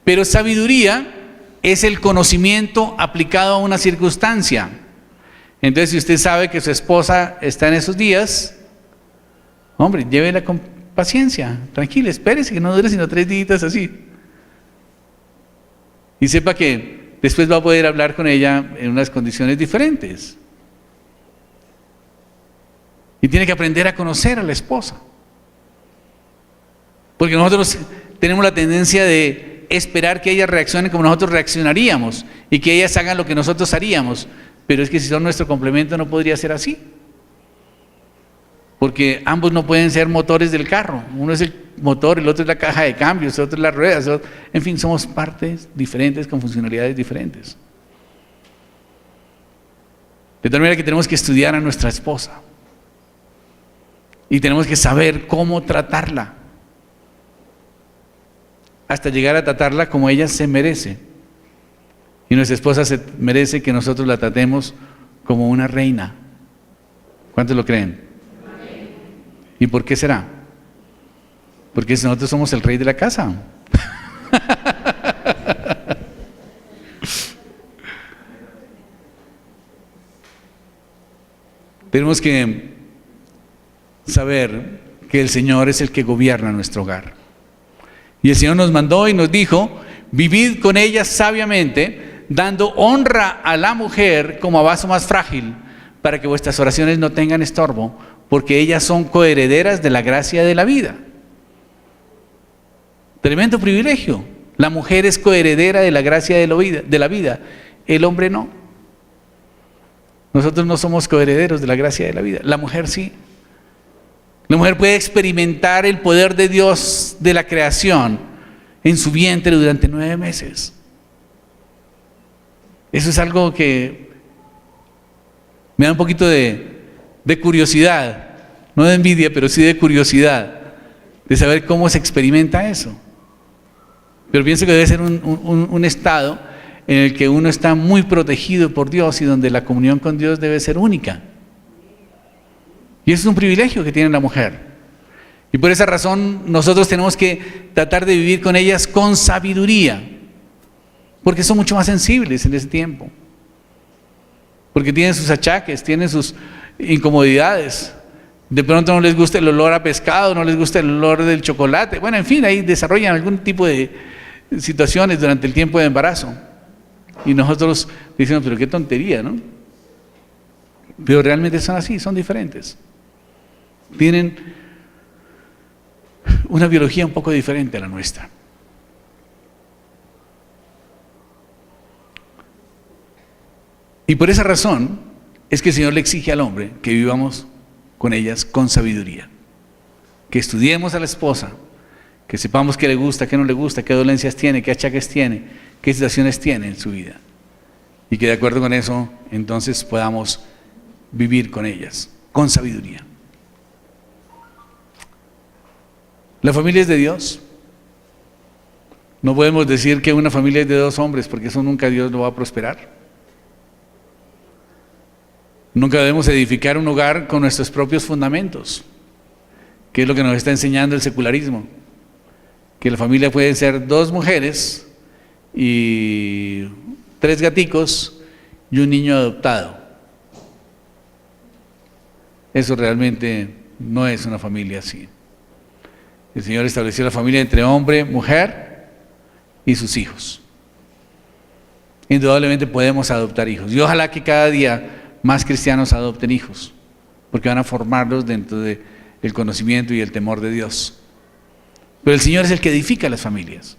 S1: Pero sabiduría es el conocimiento aplicado a una circunstancia. Entonces, si usted sabe que su esposa está en esos días, hombre, llévela con paciencia, tranquila, espérese que no dure sino 3 días así. Y sepa que después va a poder hablar con ella en unas condiciones diferentes. Y tiene que aprender a conocer a la esposa. Porque nosotros tenemos la tendencia de esperar que ellas reaccionen como nosotros reaccionaríamos y que ellas hagan lo que nosotros haríamos. Pero es que si son nuestro complemento no podría ser así. Porque ambos no pueden ser motores del carro. Uno es el motor, el otro es la caja de cambios, el otro es las ruedas. En fin, somos partes diferentes con funcionalidades diferentes. De tal manera que tenemos que estudiar a nuestra esposa. Y tenemos que saber cómo tratarla. Hasta llegar a tratarla como ella se merece. Y nuestra esposa se merece que nosotros la tratemos como una reina. ¿Cuántos lo creen? ¿Y por qué será? Porque nosotros somos el rey de la casa. Tenemos que saber que el Señor es el que gobierna nuestro hogar. Y el Señor nos mandó y nos dijo: vivid con ellas sabiamente, dando honra a la mujer como a vaso más frágil, para que vuestras oraciones no tengan estorbo, porque ellas son coherederas de la gracia de la vida. Tremendo privilegio. La mujer es coheredera de la gracia de la vida, el hombre no. Nosotros no somos coherederos de la gracia de la vida, la mujer sí. La mujer puede experimentar el poder de Dios de la creación en su vientre durante 9 meses. Eso es algo que me da un poquito de curiosidad, no de envidia, pero sí de curiosidad, de saber cómo se experimenta eso. Pero pienso que debe ser un estado en el que uno está muy protegido por Dios y donde la comunión con Dios debe ser única. Y eso es un privilegio que tiene la mujer. Y por esa razón nosotros tenemos que tratar de vivir con ellas con sabiduría, porque son mucho más sensibles en ese tiempo. Porque tienen sus achaques, tienen sus incomodidades. De pronto no les gusta el olor a pescado, no les gusta el olor del chocolate. Bueno, en fin, ahí desarrollan algún tipo de situaciones durante el tiempo de embarazo. Y nosotros decimos, pero qué tontería, ¿no? Pero realmente son así, son diferentes. Tienen una biología un poco diferente a la nuestra. Y por esa razón es que el Señor le exige al hombre que vivamos con ellas con sabiduría. que estudiemos a la esposa, que sepamos qué le gusta, qué no le gusta, qué dolencias tiene, qué achaques tiene, qué situaciones tiene en su vida. Y que de acuerdo con eso, entonces podamos vivir con ellas, con sabiduría. La familia es de Dios. No podemos decir que una familia es de 2 hombres, porque eso nunca Dios lo va a prosperar. Nunca debemos edificar un hogar con nuestros propios fundamentos, que es lo que nos está enseñando el secularismo. Que la familia puede ser 2 mujeres y 3 gaticos y un niño adoptado. Eso realmente no es una familia así. El Señor estableció la familia entre hombre, mujer y sus hijos. Indudablemente podemos adoptar hijos. Y ojalá que cada día más cristianos adopten hijos, porque van a formarlos dentro del conocimiento y el temor de Dios. Pero el Señor es el que edifica las familias.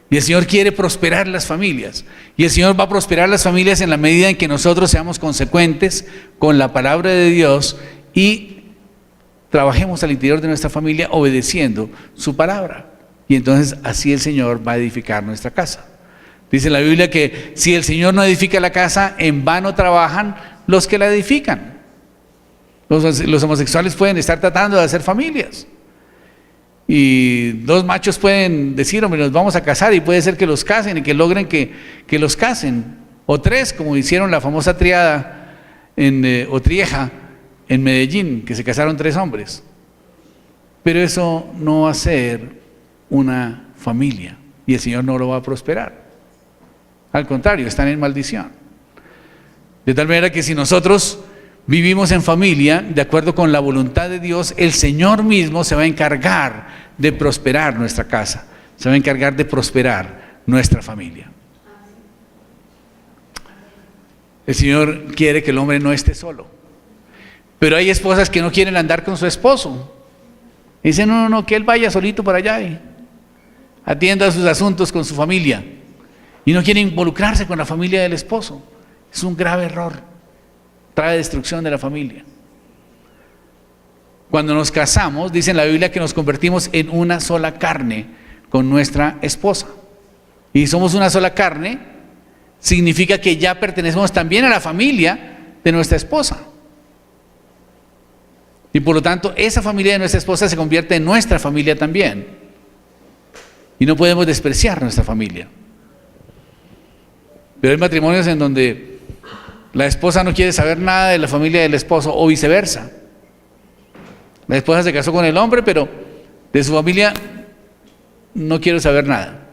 S1: Y el Señor quiere prosperar las familias. Y el Señor va a prosperar las familias en la medida en que nosotros seamos consecuentes con la palabra de Dios y trabajemos al interior de nuestra familia obedeciendo su palabra. Y entonces así el Señor va a edificar nuestra casa. Dice la Biblia que si el Señor no edifica la casa, en vano trabajan los que la edifican. Los homosexuales pueden estar tratando de hacer familias. Y 2 machos pueden decir, hombre, nos vamos a casar, y puede ser que los casen y que logren que los casen. O 3, como hicieron la famosa triada o trieja en Medellín, que se casaron 3 hombres. Pero eso no va a ser una familia, y el Señor no lo va a prosperar. Al contrario, están en maldición. De tal manera que si nosotros vivimos en familia, de acuerdo con la voluntad de Dios, el Señor mismo se va a encargar de prosperar nuestra casa, se va a encargar de prosperar nuestra familia. El Señor quiere que el hombre no esté solo. Pero hay esposas que no quieren andar con su esposo. Dicen, no, que él vaya solito para allá y atienda sus asuntos con su familia. Y no quiere involucrarse con la familia del esposo. Es un grave error. Trae destrucción de la familia. Cuando nos casamos, dice en la Biblia que nos convertimos en una sola carne con nuestra esposa. Y somos una sola carne, significa que ya pertenecemos también a la familia de nuestra esposa. Y por lo tanto, esa familia de nuestra esposa se convierte en nuestra familia también. Y no podemos despreciar nuestra familia. Pero hay matrimonios en donde la esposa no quiere saber nada de la familia del esposo, o viceversa. La esposa se casó con el hombre, pero de su familia no quiero saber nada.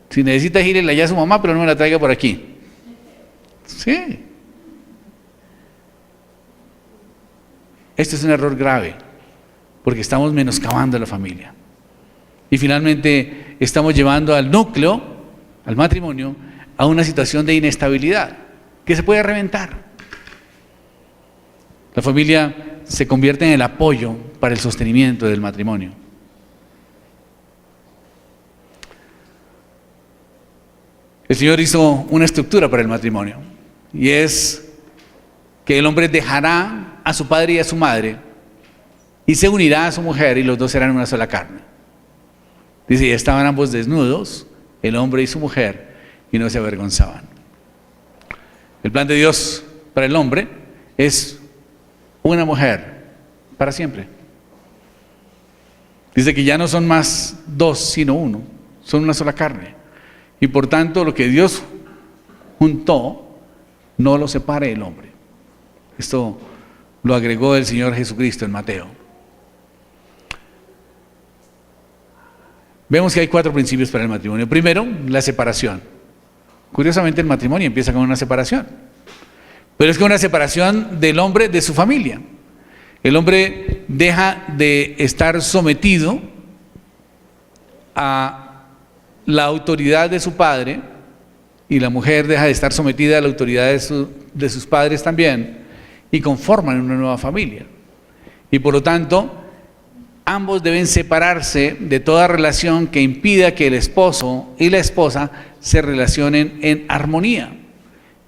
S1: Si necesita ir allá a su mamá, pero no me la traiga por aquí. Sí. Esto es un error grave, porque estamos menoscabando a la familia. Y finalmente estamos llevando al núcleo, al matrimonio, a una situación de inestabilidad, que se puede reventar. La familia se convierte en el apoyo para el sostenimiento del matrimonio. El Señor hizo una estructura para el matrimonio, y es que el hombre dejará a su padre y a su madre y se unirá a su mujer, y los 2 serán una sola carne. Dice, y estaban ambos desnudos, el hombre y su mujer, y no se avergonzaban. El plan de Dios para el hombre es una mujer para siempre. Dice que ya no son más 2, sino 1, son una sola carne. Y por tanto, lo que Dios juntó, no lo separe el hombre. Esto lo agregó el Señor Jesucristo en Mateo. Vemos que hay 4 principios para el matrimonio. Primero, la separación. Curiosamente, el matrimonio empieza con una separación, pero es que una separación del hombre de su familia. El hombre deja de estar sometido a la autoridad de su padre, y la mujer deja de estar sometida a la autoridad de sus padres también, y conforman una nueva familia. Y por lo tanto, ambos deben separarse de toda relación que impida que el esposo y la esposa se relacionen en armonía.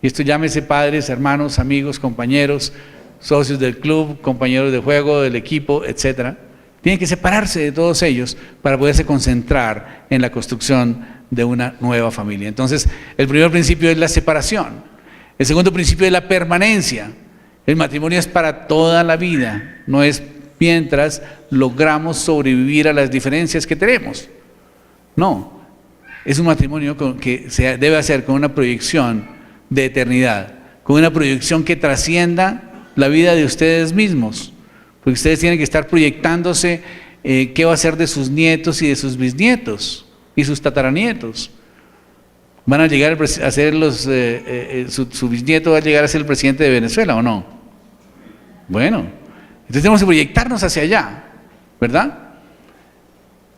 S1: Y esto llámese padres, hermanos, amigos, compañeros, socios del club, compañeros de juego, del equipo, etc. Tienen que separarse de todos ellos para poderse concentrar en la construcción de una nueva familia. Entonces, el primer principio es la separación. El segundo principio es la permanencia. El matrimonio es para toda la vida, no es mientras logramos sobrevivir a las diferencias que tenemos. No, es un matrimonio que se debe hacer con una proyección de eternidad, con una proyección que trascienda la vida de ustedes mismos, porque ustedes tienen que estar proyectándose qué va a ser de sus nietos y de sus bisnietos y sus tataranietos. ¿Van a llegar a ser su bisnieto va a llegar a ser el presidente de Venezuela o no? Bueno, entonces tenemos que proyectarnos hacia allá, ¿verdad?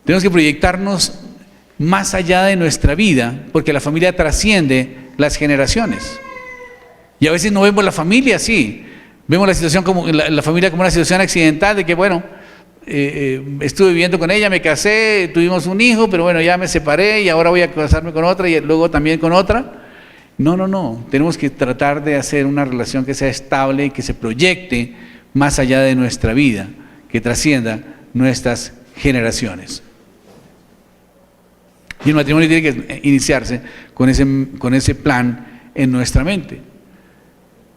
S1: Tenemos que proyectarnos más allá de nuestra vida, porque la familia trasciende las generaciones. Y a veces no vemos la familia así, vemos la situación como la familia como una situación accidental de que bueno, estuve viviendo con ella, me casé, tuvimos un hijo, pero bueno, ya me separé y ahora voy a casarme con otra y luego también con otra. No, tenemos que tratar de hacer una relación que sea estable y que se proyecte más allá de nuestra vida, que trascienda nuestras generaciones. Y el matrimonio tiene que iniciarse con ese plan en nuestra mente.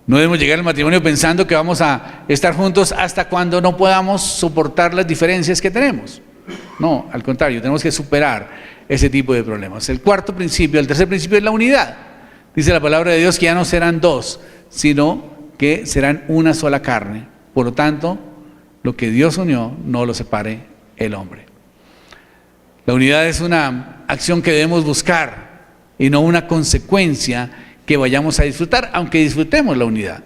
S1: No debemos llegar al matrimonio pensando que vamos a estar juntos hasta cuando no podamos soportar las diferencias que tenemos. No, al contrario, tenemos que superar ese tipo de problemas. El tercer principio es la unidad. Dice la palabra de Dios que ya no serán dos, sino que serán una sola carne. Por lo tanto, lo que Dios unió, no lo separe el hombre. La unidad es una acción que debemos buscar y no una consecuencia que vayamos a disfrutar, aunque disfrutemos la unidad.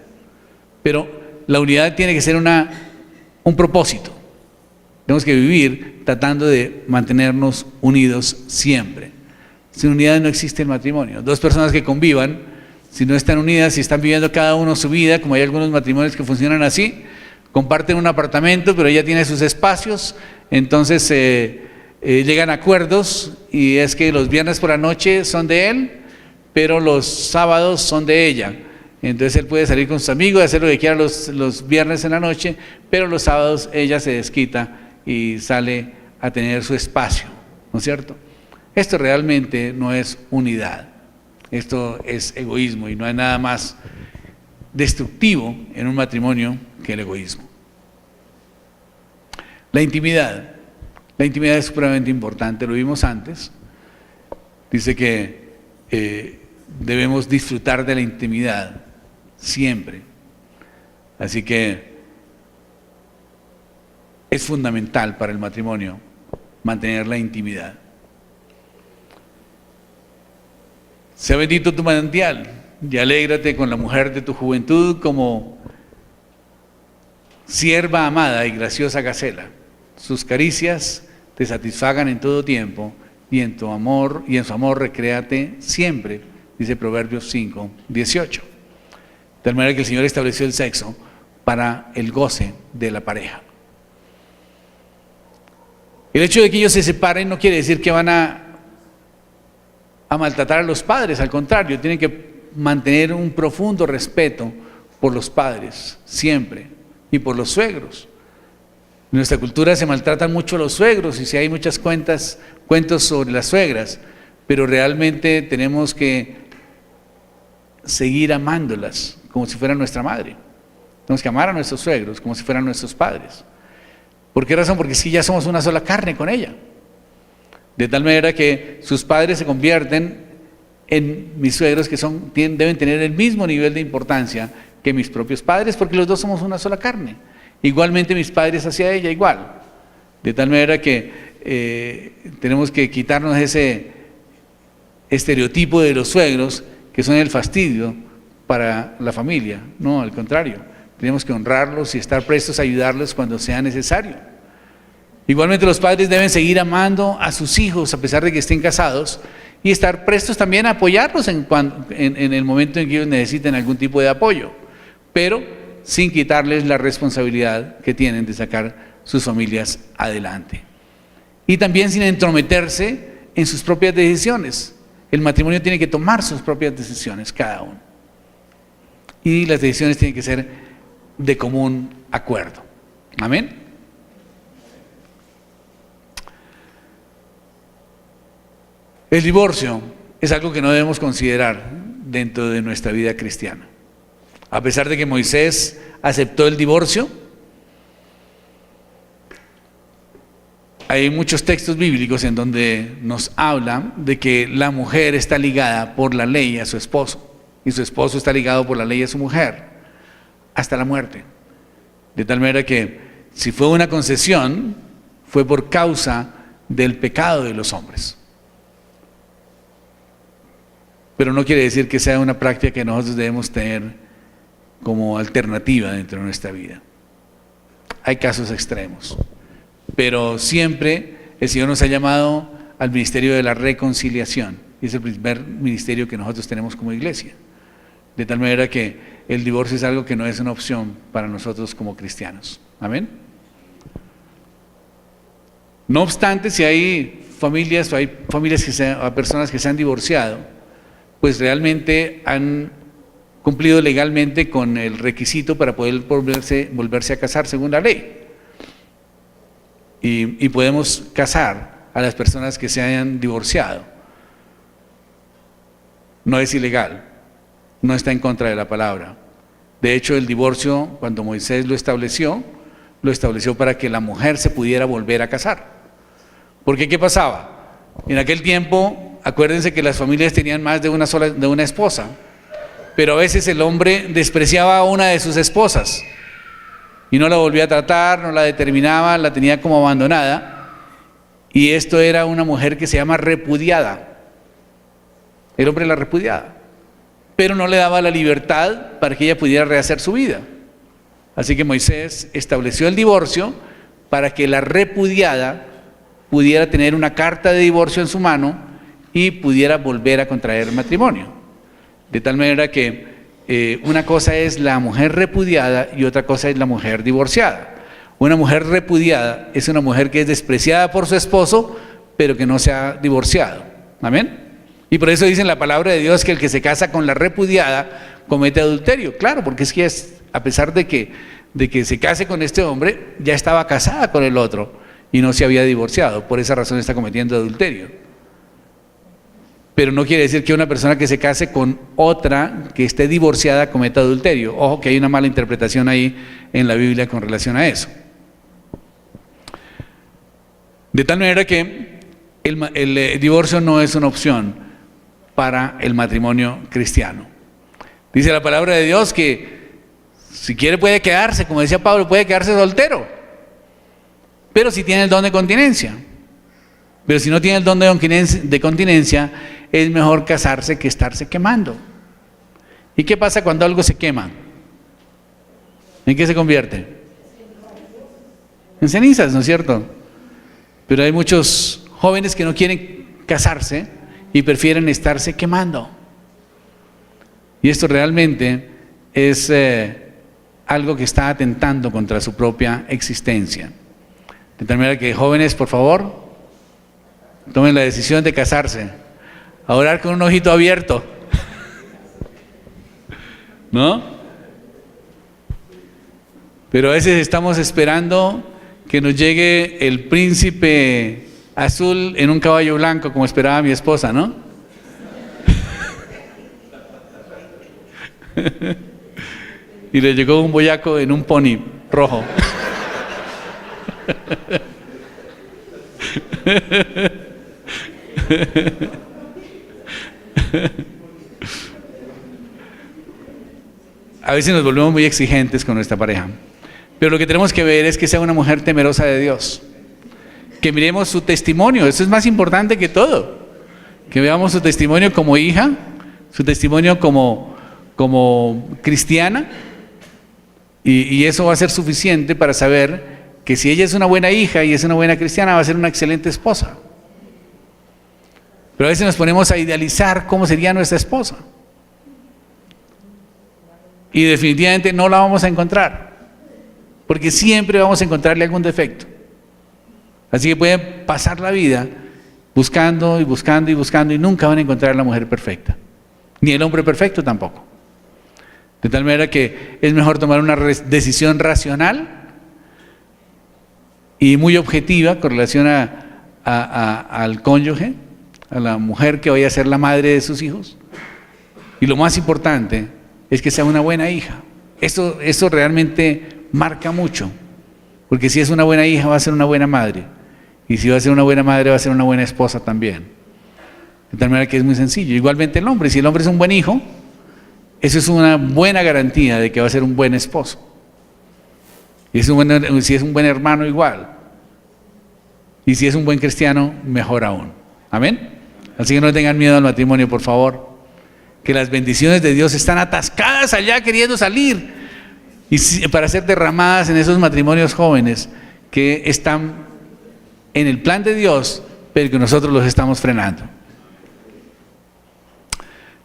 S1: Pero la unidad tiene que ser un propósito. Tenemos que vivir tratando de mantenernos unidos siempre. Sin unidad no existe el matrimonio. Dos personas que convivan, si no están unidas, si están viviendo cada uno su vida, como hay algunos matrimonios que funcionan así, comparten un apartamento, pero ella tiene sus espacios, entonces llegan a acuerdos y es que los viernes por la noche son de él, pero los sábados son de ella. Entonces él puede salir con sus amigos, hacer lo que quiera los viernes en la noche, pero los sábados ella se desquita y sale a tener su espacio, ¿no es cierto? Esto realmente no es unidad, esto es egoísmo y no hay nada más destructivo en un matrimonio que el egoísmo. La intimidad es supremamente importante, lo vimos antes, dice que debemos disfrutar de la intimidad siempre, así que es fundamental para el matrimonio mantener la intimidad. Sea bendito tu manantial y alégrate con la mujer de tu juventud como sierva amada y graciosa gacela. Sus caricias te satisfagan en todo tiempo y en su amor recréate siempre, dice Proverbios 5:18. De tal manera que el Señor estableció el sexo para el goce de la pareja. El hecho de que ellos se separen no quiere decir que van a maltratar a los padres, al contrario, tienen que mantener un profundo respeto por los padres, siempre, y por los suegros. En nuestra cultura se maltratan mucho a los suegros y si hay muchas cuentos sobre las suegras, pero realmente tenemos que seguir amándolas como si fueran nuestra madre. Tenemos que amar a nuestros suegros como si fueran nuestros padres. ¿Por qué razón? Porque si ya somos una sola carne con ella. De tal manera que sus padres se convierten en mis suegros que deben tener el mismo nivel de importancia que mis propios padres, porque los dos somos una sola carne. Igualmente mis padres hacia ella, igual. De tal manera que tenemos que quitarnos ese estereotipo de los suegros que son el fastidio para la familia. No, al contrario, tenemos que honrarlos y estar prestos a ayudarlos cuando sea necesario. Igualmente los padres deben seguir amando a sus hijos a pesar de que estén casados y estar prestos también a apoyarlos en el momento en que ellos necesiten algún tipo de apoyo, pero sin quitarles la responsabilidad que tienen de sacar sus familias adelante. Y también sin entrometerse en sus propias decisiones. El matrimonio tiene que tomar sus propias decisiones cada uno. Y las decisiones tienen que ser de común acuerdo. Amén. El divorcio es algo que no debemos considerar dentro de nuestra vida cristiana. A pesar de que Moisés aceptó el divorcio, hay muchos textos bíblicos en donde nos hablan de que la mujer está ligada por la ley a su esposo y su esposo está ligado por la ley a su mujer hasta la muerte. De tal manera que si fue una concesión, fue por causa del pecado de los hombres. Pero no quiere decir que sea una práctica que nosotros debemos tener como alternativa dentro de nuestra vida. Hay casos extremos, pero siempre el Señor nos ha llamado al ministerio de la reconciliación, y es el primer ministerio que nosotros tenemos como iglesia. De tal manera que el divorcio es algo que no es una opción para nosotros como cristianos. Amén. No obstante, si hay familias o hay personas que se han divorciado, pues realmente han cumplido legalmente con el requisito para poder volverse a casar según la ley. Y podemos casar a las personas que se hayan divorciado. No es ilegal, no está en contra de la palabra. De hecho, el divorcio, cuando Moisés lo estableció para que la mujer se pudiera volver a casar. Porque ¿qué pasaba? En aquel tiempo, acuérdense que las familias tenían más de una esposa, pero a veces el hombre despreciaba a una de sus esposas y no la volvía a tratar, no la determinaba, la tenía como abandonada, y esto era una mujer que se llama repudiada. El hombre la repudiaba, pero no le daba la libertad para que ella pudiera rehacer su vida. Así que Moisés estableció el divorcio para que la repudiada pudiera tener una carta de divorcio en su mano y pudiera volver a contraer matrimonio. De tal manera que una cosa es la mujer repudiada y otra cosa es la mujer divorciada. Una mujer repudiada es una mujer que es despreciada por su esposo, pero que no se ha divorciado. ¿Amén? Y por eso dice en la palabra de Dios que el que se casa con la repudiada comete adulterio. Claro, porque es que a pesar de que se case con este hombre, ya estaba casada con el otro y no se había divorciado. Por esa razón está cometiendo adulterio. Pero no quiere decir que una persona que se case con otra que esté divorciada cometa adulterio. Ojo que hay una mala interpretación ahí en la Biblia con relación a eso. De tal manera que el divorcio no es una opción para el matrimonio cristiano. Dice la palabra de Dios que si quiere puede quedarse, como decía Pablo, puede quedarse soltero, pero si tiene el don de continencia. Pero si no tiene el don de continencia, es mejor casarse que estarse quemando. ¿Y qué pasa cuando algo se quema? ¿En qué se convierte? En cenizas, ¿no es cierto? Pero hay muchos jóvenes que no quieren casarse y prefieren estarse quemando. Y esto realmente es algo que está atentando contra su propia existencia. De tal manera que, jóvenes, por favor, tomen la decisión de casarse, a orar con un ojito abierto, ¿no? Pero a veces estamos esperando que nos llegue el príncipe azul en un caballo blanco, como esperaba mi esposa, ¿no? Y le llegó un boyaco en un pony rojo. A veces nos volvemos muy exigentes con nuestra pareja, pero lo que tenemos que ver es que sea una mujer temerosa de Dios, que miremos su testimonio. Eso es más importante que todo, que veamos su testimonio como hija, su testimonio como cristiana, y eso va a ser suficiente para saber que si ella es una buena hija y es una buena cristiana, va a ser una excelente esposa. Pero a veces nos ponemos a idealizar cómo sería nuestra esposa. Y definitivamente no la vamos a encontrar, porque siempre vamos a encontrarle algún defecto. Así que pueden pasar la vida buscando y buscando y buscando y nunca van a encontrar la mujer perfecta, ni el hombre perfecto tampoco. De tal manera que es mejor tomar una decisión racional y muy objetiva con relación al cónyuge, a la mujer que vaya a ser la madre de sus hijos. Y lo más importante es que sea una buena hija. Eso realmente marca mucho, porque si es una buena hija va a ser una buena madre, y si va a ser una buena madre va a ser una buena esposa también. De tal manera que es muy sencillo. Igualmente el hombre, si el hombre es un buen hijo, eso es una buena garantía de que va a ser un buen esposo. Y si es un buen hermano, igual. Y si es un buen cristiano, mejor aún. Amén. Así que no tengan miedo al matrimonio, por favor. Que las bendiciones de Dios están atascadas allá queriendo salir y para ser derramadas en esos matrimonios jóvenes que están en el plan de Dios, pero que nosotros los estamos frenando.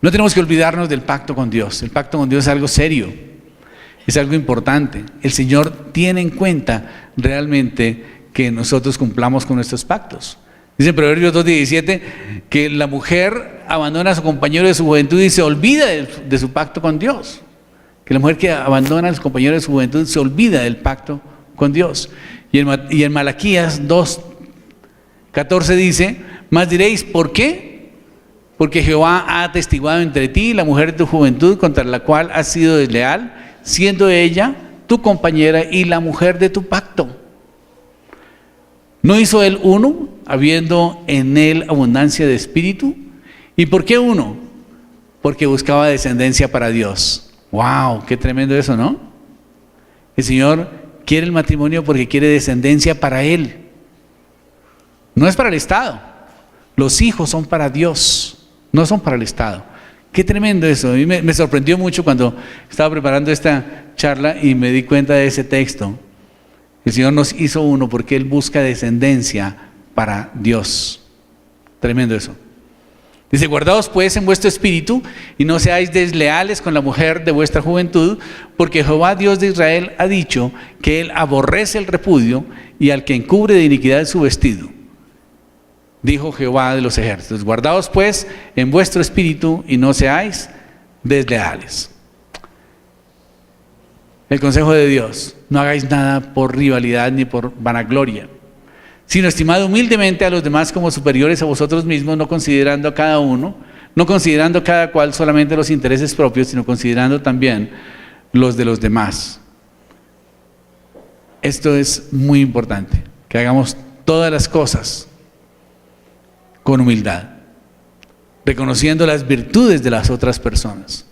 S1: No tenemos que olvidarnos del pacto con Dios. El pacto con Dios es algo serio, es algo importante. El Señor tiene en cuenta realmente que nosotros cumplamos con nuestros pactos. Dice en Proverbios 2:17 que la mujer abandona a su compañero de su juventud y se olvida de su pacto con Dios. Que la mujer que abandona a su compañero de su juventud se olvida del pacto con Dios. Y en Malaquías 2:14 dice: mas diréis, ¿por qué? Porque Jehová ha atestiguado entre ti la mujer de tu juventud, contra la cual has sido desleal, siendo ella tu compañera y la mujer de tu pacto. ¿No hizo él uno, habiendo en él abundancia de espíritu? ¿Y por qué uno? Porque buscaba descendencia para Dios. ¡Wow! ¡Qué tremendo eso!, ¿no? El Señor quiere el matrimonio porque quiere descendencia para Él. No es para el Estado. Los hijos son para Dios, no son para el Estado. ¡Qué tremendo eso! A mí me sorprendió mucho cuando estaba preparando esta charla y me di cuenta de ese texto. El Señor nos hizo uno porque Él busca descendencia para Dios. Tremendo eso. Dice: guardaos pues en vuestro espíritu y no seáis desleales con la mujer de vuestra juventud, porque Jehová Dios de Israel ha dicho que Él aborrece el repudio y al que encubre de iniquidad su vestido. Dijo Jehová de los ejércitos: guardaos pues en vuestro espíritu y no seáis desleales. El consejo de Dios: no hagáis nada por rivalidad ni por vanagloria, sino estimad humildemente a los demás como superiores a vosotros mismos, no considerando a cada uno, no considerando cada cual solamente los intereses propios, sino considerando también los de los demás. Esto es muy importante, que hagamos todas las cosas con humildad, reconociendo las virtudes de las otras personas.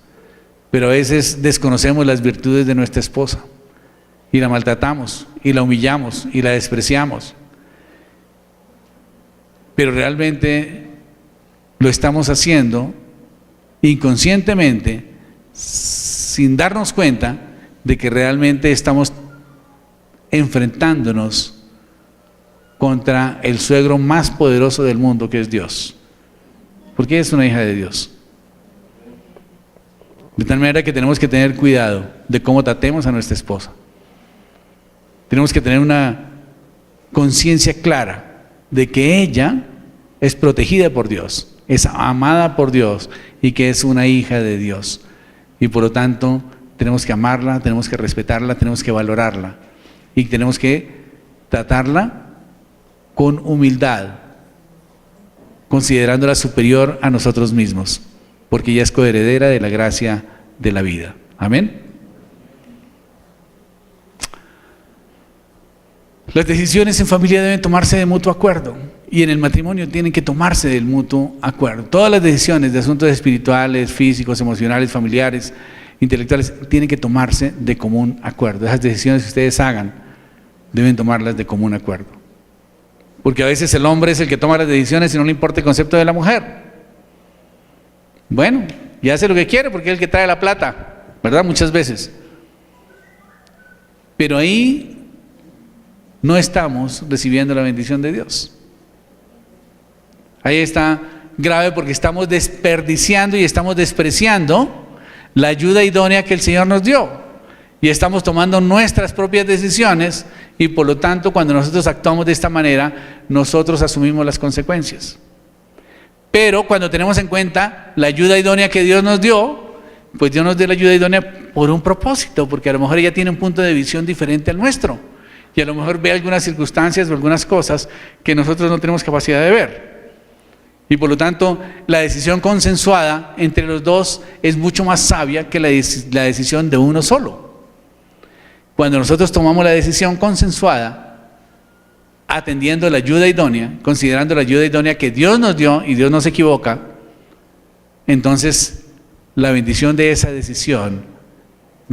S1: Pero a veces desconocemos las virtudes de nuestra esposa y la maltratamos y la humillamos y la despreciamos. Pero realmente lo estamos haciendo inconscientemente, sin darnos cuenta de que realmente estamos enfrentándonos contra el suegro más poderoso del mundo, que es Dios, porque ella es una hija de Dios. De tal manera que tenemos que tener cuidado de cómo tratemos a nuestra esposa. Tenemos que tener una conciencia clara de que ella es protegida por Dios, es amada por Dios y que es una hija de Dios. Y por lo tanto tenemos que amarla, tenemos que respetarla, tenemos que valorarla y tenemos que tratarla con humildad, considerándola superior a nosotros mismos, porque ella es coheredera de la gracia de la vida. Amén. Las decisiones en familia deben tomarse de mutuo acuerdo y en el matrimonio tienen que tomarse del mutuo acuerdo. Todas las decisiones de asuntos espirituales, físicos, emocionales, familiares, intelectuales, tienen que tomarse de común acuerdo. Esas decisiones que ustedes hagan deben tomarlas de común acuerdo. Porque a veces el hombre es el que toma las decisiones y no le importa el concepto de la mujer. Bueno, y hace lo que quiere porque es el que trae la plata, ¿verdad? Muchas veces. Pero ahí no estamos recibiendo la bendición de Dios. Ahí está grave porque estamos desperdiciando y estamos despreciando la ayuda idónea que el Señor nos dio. Y estamos tomando nuestras propias decisiones y por lo tanto cuando nosotros actuamos de esta manera, nosotros asumimos las consecuencias. Pero cuando tenemos en cuenta la ayuda idónea que Dios nos dio, pues Dios nos dio la ayuda idónea por un propósito, porque a lo mejor ella tiene un punto de visión diferente al nuestro. Y a lo mejor ve algunas circunstancias o algunas cosas que nosotros no tenemos capacidad de ver. Y por lo tanto, la decisión consensuada entre los dos es mucho más sabia que la decisión de uno solo. Cuando nosotros tomamos la decisión consensuada, atendiendo la ayuda idónea, considerando la ayuda idónea que Dios nos dio y Dios no se equivoca, entonces la bendición de esa decisión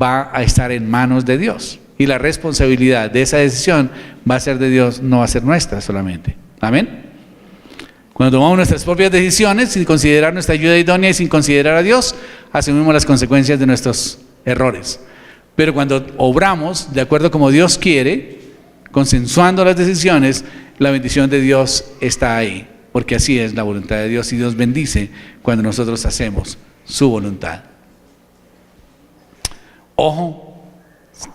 S1: va a estar en manos de Dios. Y la responsabilidad de esa decisión va a ser de Dios, no va a ser nuestra solamente. Amén. Cuando tomamos nuestras propias decisiones sin considerar nuestra ayuda idónea y sin considerar a Dios, asumimos las consecuencias de nuestros errores. Pero cuando obramos de acuerdo como Dios quiere, consensuando las decisiones, la bendición de Dios está ahí, porque así es la voluntad de Dios y Dios bendice cuando nosotros hacemos su voluntad. Ojo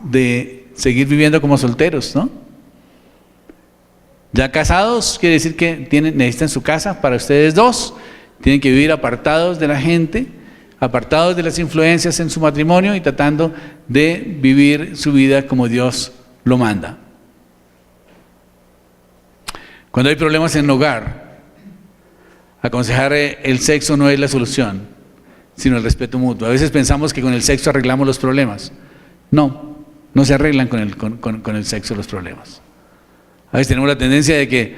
S1: de seguir viviendo como solteros, ¿no? Ya casados, quiere decir que necesitan su casa para ustedes dos, tienen que vivir apartados de la gente, apartados de las influencias en su matrimonio y tratando de vivir su vida como Dios lo manda. Cuando hay problemas en el hogar, aconsejar el sexo no es la solución, sino el respeto mutuo. A veces pensamos que con el sexo arreglamos los problemas. No se arreglan con el sexo los problemas. A veces tenemos la tendencia de que,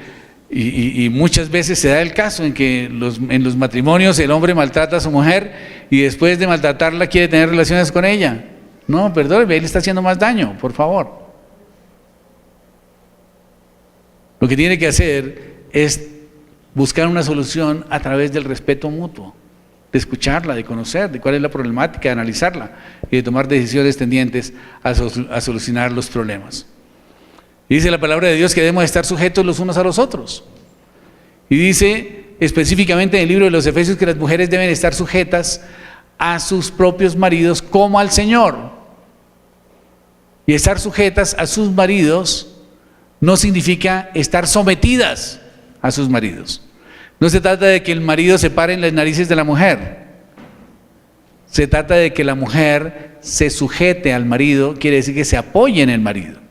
S1: y muchas veces se da el caso en que en los matrimonios el hombre maltrata a su mujer y después de maltratarla quiere tener relaciones con ella. No, perdóneme, él está haciendo más daño, por favor. Lo que tiene que hacer es buscar una solución a través del respeto mutuo, de escucharla, de conocer de cuál es la problemática, de analizarla y de tomar decisiones tendientes a solucionar los problemas. Y dice la palabra de Dios que debemos estar sujetos los unos a los otros. Y dice específicamente en el libro de los Efesios que las mujeres deben estar sujetas a sus propios maridos como al Señor. Y estar sujetas a sus maridos no significa estar sometidas a sus maridos. No se trata de que el marido se pare en las narices de la mujer. Se trata de que la mujer se sujete al marido, quiere decir que se apoye en el marido.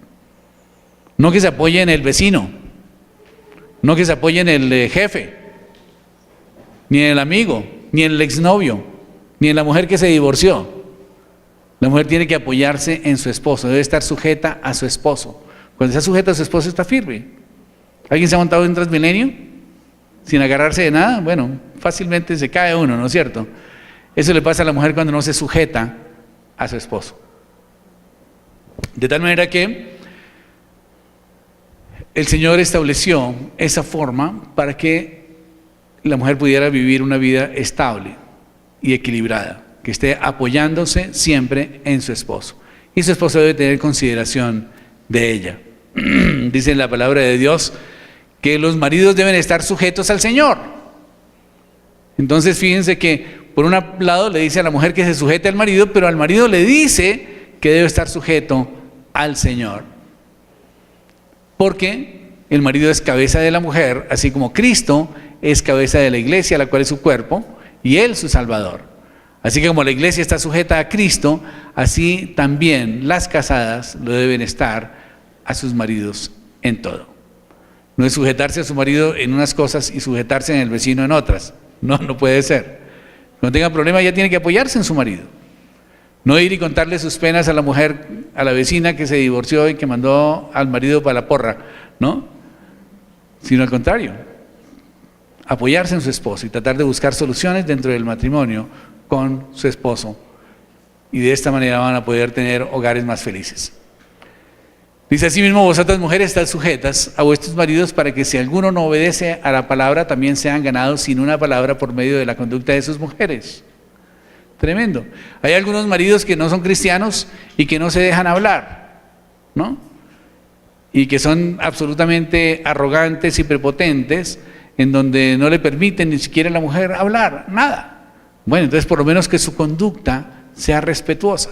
S1: No que se apoye en el vecino, no que se apoye en el jefe, ni en el amigo, ni en el exnovio, ni en la mujer que se divorció. La mujer tiene que apoyarse en su esposo, debe estar sujeta a su esposo. Cuando está sujeta a su esposo está firme. ¿Alguien se ha montado en un Transmilenio sin agarrarse de nada? Bueno, fácilmente se cae uno, ¿no es cierto? Eso le pasa a la mujer cuando no se sujeta a su esposo. De tal manera que el Señor estableció esa forma para que la mujer pudiera vivir una vida estable y equilibrada, que esté apoyándose siempre en su esposo. Y su esposo debe tener consideración de ella. Dice la palabra de Dios que los maridos deben estar sujetos al Señor. Entonces fíjense que por un lado le dice a la mujer que se sujete al marido, pero al marido le dice que debe estar sujeto al Señor. Porque el marido es cabeza de la mujer, así como Cristo es cabeza de la iglesia, la cual es su cuerpo, y Él su Salvador. Así que como la iglesia está sujeta a Cristo, así también las casadas lo deben estar a sus maridos en todo. No es sujetarse a su marido en unas cosas y sujetarse en el vecino en otras. No puede ser. Cuando tenga problemas ya tiene que apoyarse en su marido. No ir y contarle sus penas a la mujer, a la vecina que se divorció y que mandó al marido para la porra, ¿no? Sino al contrario, apoyarse en su esposo y tratar de buscar soluciones dentro del matrimonio con su esposo. Y de esta manera van a poder tener hogares más felices. Dice asimismo, vosotras mujeres estad sujetas a vuestros maridos para que si alguno no obedece a la palabra, también sean ganados sin una palabra por medio de la conducta de sus mujeres. Tremendo. Hay algunos maridos que no son cristianos y que no se dejan hablar, ¿no? Y que son absolutamente arrogantes y prepotentes, en donde no le permiten ni siquiera a la mujer hablar, nada. Bueno, entonces por lo menos que su conducta sea respetuosa.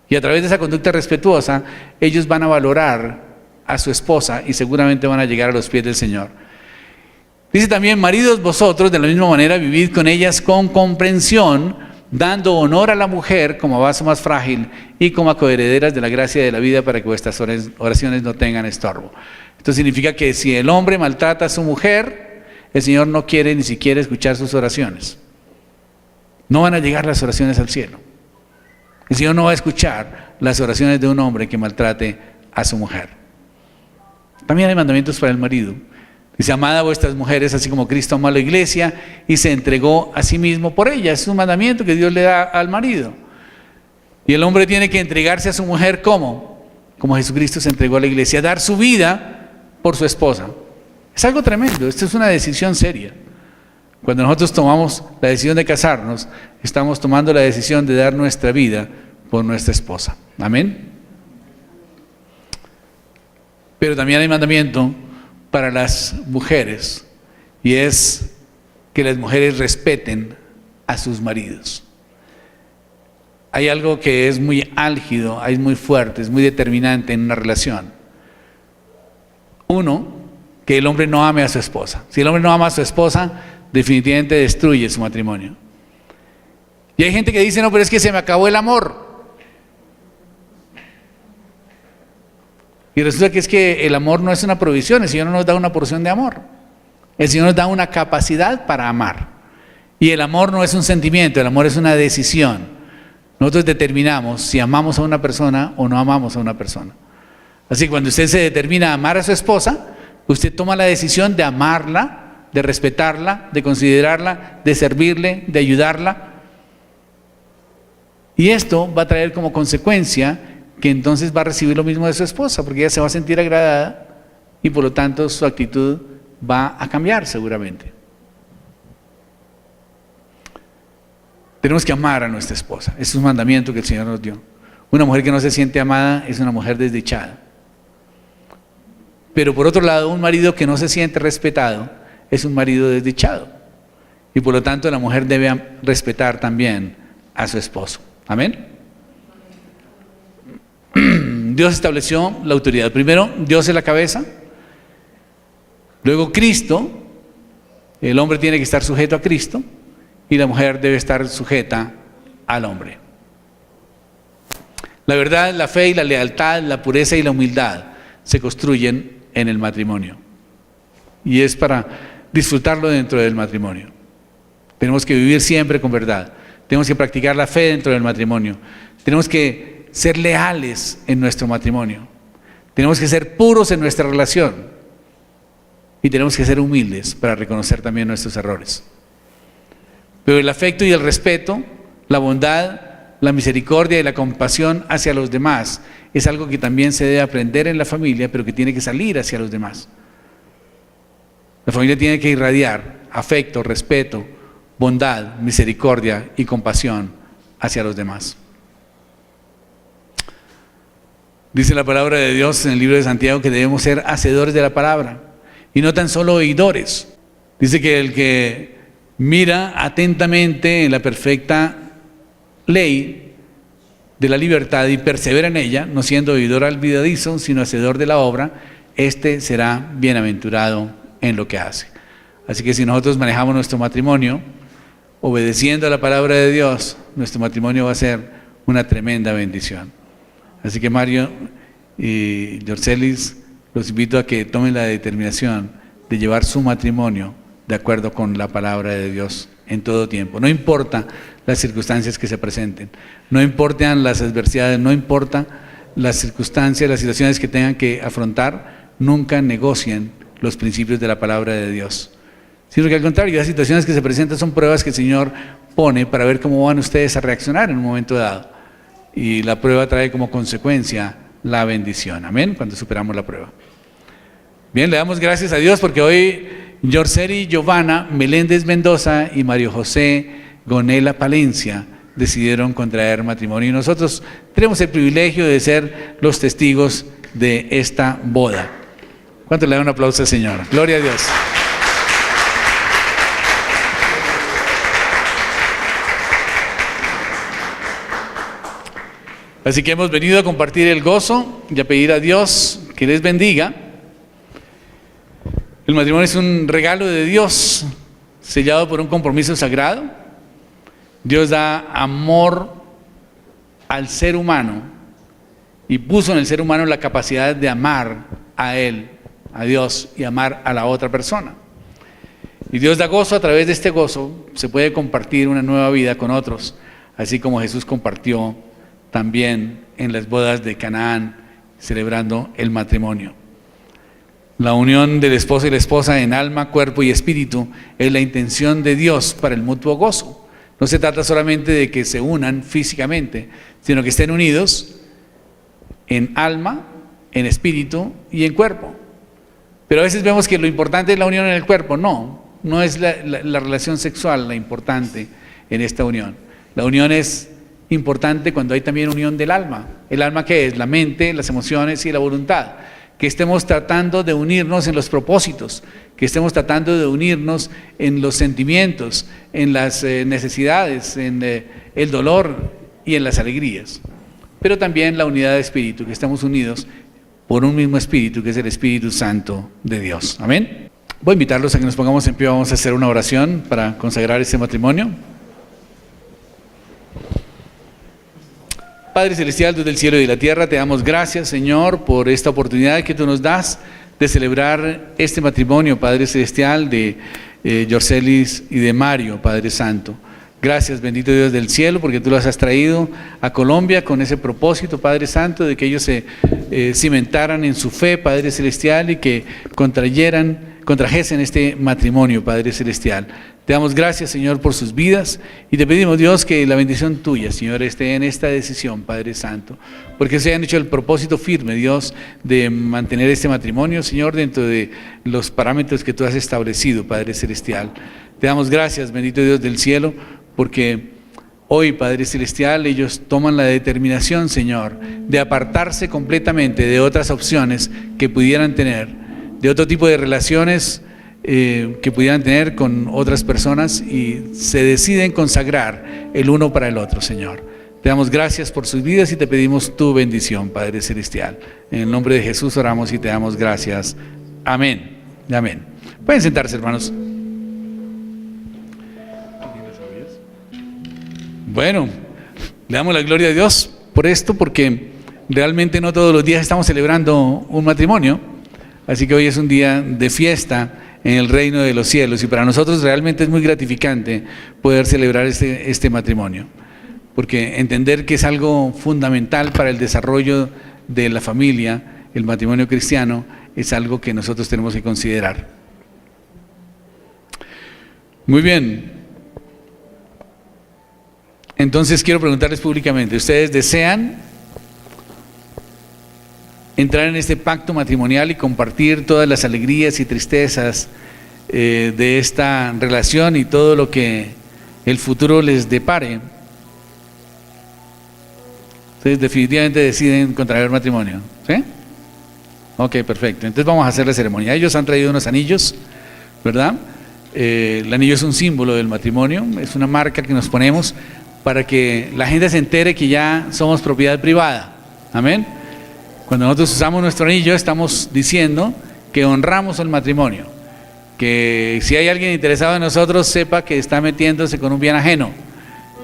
S1: Y a través de esa conducta respetuosa, ellos van a valorar a su esposa y seguramente van a llegar a los pies del Señor. Dice también, maridos vosotros, de la misma manera, vivid con ellas con comprensión, dando honor a la mujer como vaso más frágil y como coherederas de la gracia de la vida para que vuestras oraciones no tengan estorbo. Esto significa que si el hombre maltrata a su mujer, el Señor no quiere ni siquiera escuchar sus oraciones. No van a llegar las oraciones al cielo. El Señor no va a escuchar las oraciones de un hombre que maltrate a su mujer. También hay mandamientos para el marido. Dice, amad a vuestras mujeres así como Cristo amó a la iglesia y se entregó a sí mismo por ella. Es un mandamiento que Dios le da al marido. Y el hombre tiene que entregarse a su mujer ¿cómo? Como Jesucristo se entregó a la iglesia, dar su vida por su esposa. Es algo tremendo, esto es una decisión seria. Cuando nosotros tomamos la decisión de casarnos, estamos tomando la decisión de dar nuestra vida por nuestra esposa. Amén. Pero también hay mandamiento para las mujeres, y es que las mujeres respeten a sus maridos. Hay algo que es muy álgido, es muy fuerte, es muy determinante en una relación. Uno, que el hombre no ame a su esposa. Si el hombre no ama a su esposa, definitivamente destruye su matrimonio. Y hay gente que dice, no, pero es que se me acabó el amor. Y resulta que es que el amor no es una provisión, el Señor no nos da una porción de amor. El Señor nos da una capacidad para amar. Y el amor no es un sentimiento, el amor es una decisión. Nosotros determinamos si amamos a una persona o no amamos a una persona. Así que cuando usted se determina a amar a su esposa, usted toma la decisión de amarla, de respetarla, de considerarla, de servirle, de ayudarla. Y esto va a traer como consecuencia que entonces va a recibir lo mismo de su esposa, porque ella se va a sentir agradada y por lo tanto su actitud va a cambiar seguramente. Tenemos que amar a nuestra esposa, es un mandamiento que el Señor nos dio. Una mujer que no se siente amada es una mujer desdichada. Pero por otro lado, un marido que no se siente respetado es un marido desdichado. Y por lo tanto la mujer debe respetar también a su esposo. Amén. Dios estableció la autoridad. Primero, Dios es la cabeza. Luego Cristo. El hombre tiene que estar sujeto a Cristo. Y la mujer debe estar sujeta al hombre. La verdad, la fe y la lealtad, la pureza y la humildad se construyen en el matrimonio. Y es para disfrutarlo dentro del matrimonio. Tenemos que vivir siempre con verdad. Tenemos que practicar la fe dentro del matrimonio. Tenemos que ser leales en nuestro matrimonio. Tenemos que ser puros en nuestra relación. Y tenemos que ser humildes para reconocer también nuestros errores. Pero el afecto y el respeto, la bondad, la misericordia y la compasión hacia los demás es algo que también se debe aprender en la familia, pero que tiene que salir hacia los demás. La familia tiene que irradiar afecto, respeto, bondad, misericordia y compasión hacia los demás. Dice la palabra de Dios en el libro de Santiago que debemos ser hacedores de la palabra y no tan solo oidores. Dice que el que mira atentamente en la perfecta ley de la libertad y persevera en ella, no siendo oidor olvidadizo, sino hacedor de la obra, este será bienaventurado en lo que hace. Así que si nosotros manejamos nuestro matrimonio, obedeciendo a la palabra de Dios, nuestro matrimonio va a ser una tremenda bendición. Así que Mario y Yorcelis, los invito a que tomen la determinación de llevar su matrimonio de acuerdo con la palabra de Dios en todo tiempo. No importa las circunstancias que se presenten, no importan las adversidades, no importa las circunstancias, las situaciones que tengan que afrontar, nunca negocien los principios de la palabra de Dios. Sino que al contrario, las situaciones que se presentan son pruebas que el Señor pone para ver cómo van ustedes a reaccionar en un momento dado. Y la prueba trae como consecuencia la bendición. Amén, cuando superamos la prueba. Bien, le damos gracias a Dios porque hoy Yorceli Giovanna Meléndez Mendoza y Mario José Gonela Palencia decidieron contraer matrimonio. Y nosotros tenemos el privilegio de ser los testigos de esta boda. ¿Cuánto le da un aplauso al Señor? Gloria a Dios. Así que hemos venido a compartir el gozo y a pedir a Dios que les bendiga. El matrimonio es un regalo de Dios, sellado por un compromiso sagrado. Dios da amor al ser humano y puso en el ser humano la capacidad de amar a Él, a Dios, y amar a la otra persona. Y Dios da gozo, a través de este gozo se puede compartir una nueva vida con otros, así como Jesús compartió también en las bodas de Canaán, celebrando el matrimonio. La unión del esposo y la esposa en alma, cuerpo y espíritu es la intención de Dios para el mutuo gozo. No se trata solamente de que se unan físicamente, sino que estén unidos en alma, en espíritu y en cuerpo. Pero a veces vemos que lo importante es la unión en el cuerpo. No es la relación sexual la importante en esta unión. La unión es importante cuando hay también unión del alma. ¿El alma qué es? La mente, las emociones y la voluntad. Que estemos tratando de unirnos en los propósitos, que estemos tratando de unirnos en los sentimientos, en las necesidades, en el dolor y en las alegrías. Pero también la unidad de espíritu, que estamos unidos por un mismo espíritu, que es el Espíritu Santo de Dios. Amén. Voy a invitarlos a que nos pongamos en pie. Vamos a hacer una oración para consagrar este matrimonio. Padre Celestial, Dios del cielo y de la tierra, te damos gracias, Señor, por esta oportunidad que tú nos das de celebrar este matrimonio, Padre Celestial, de Yorcelis y de Mario, Padre Santo. Gracias, bendito Dios del cielo, porque tú los has traído a Colombia con ese propósito, Padre Santo, de que ellos se cimentaran en su fe, Padre Celestial, y que contrajesen este matrimonio, Padre Celestial. Te damos gracias, Señor, por sus vidas y te pedimos, Dios, que la bendición tuya, Señor, esté en esta decisión, Padre Santo, porque se hayan hecho el propósito firme, Dios, de mantener este matrimonio, Señor, dentro de los parámetros que tú has establecido, Padre Celestial. Te damos gracias, bendito Dios del cielo, porque hoy, Padre Celestial, ellos toman la determinación, Señor, de apartarse completamente de otras opciones que pudieran tener, de otro tipo de relaciones que pudieran tener con otras personas, y se deciden consagrar el uno para el otro, Señor. Te damos gracias por sus vidas y te pedimos tu bendición, Padre Celestial. En el nombre de Jesús oramos y te damos gracias. Amén. Amén. Pueden sentarse, hermanos. Bueno, le damos la gloria a Dios por esto, porque realmente no todos los días estamos celebrando un matrimonio, así que hoy es un día de fiesta en el reino de los cielos, y para nosotros realmente es muy gratificante poder celebrar este matrimonio, porque entender que es algo fundamental para el desarrollo de la familia, el matrimonio cristiano, es algo que nosotros tenemos que considerar. Muy bien. Entonces quiero preguntarles públicamente, ¿ustedes desean entrar en este pacto matrimonial y compartir todas las alegrías y tristezas de esta relación y todo lo que el futuro les depare? Ustedes definitivamente deciden contraer matrimonio, ¿sí? Ok, perfecto. Entonces vamos a hacer la ceremonia. Ellos han traído unos anillos, ¿verdad? El anillo es un símbolo del matrimonio, es una marca que nos ponemos para que la gente se entere que ya somos propiedad privada. Amén. Cuando nosotros usamos nuestro anillo, estamos diciendo que honramos el matrimonio, que si hay alguien interesado en nosotros, sepa que está metiéndose con un bien ajeno,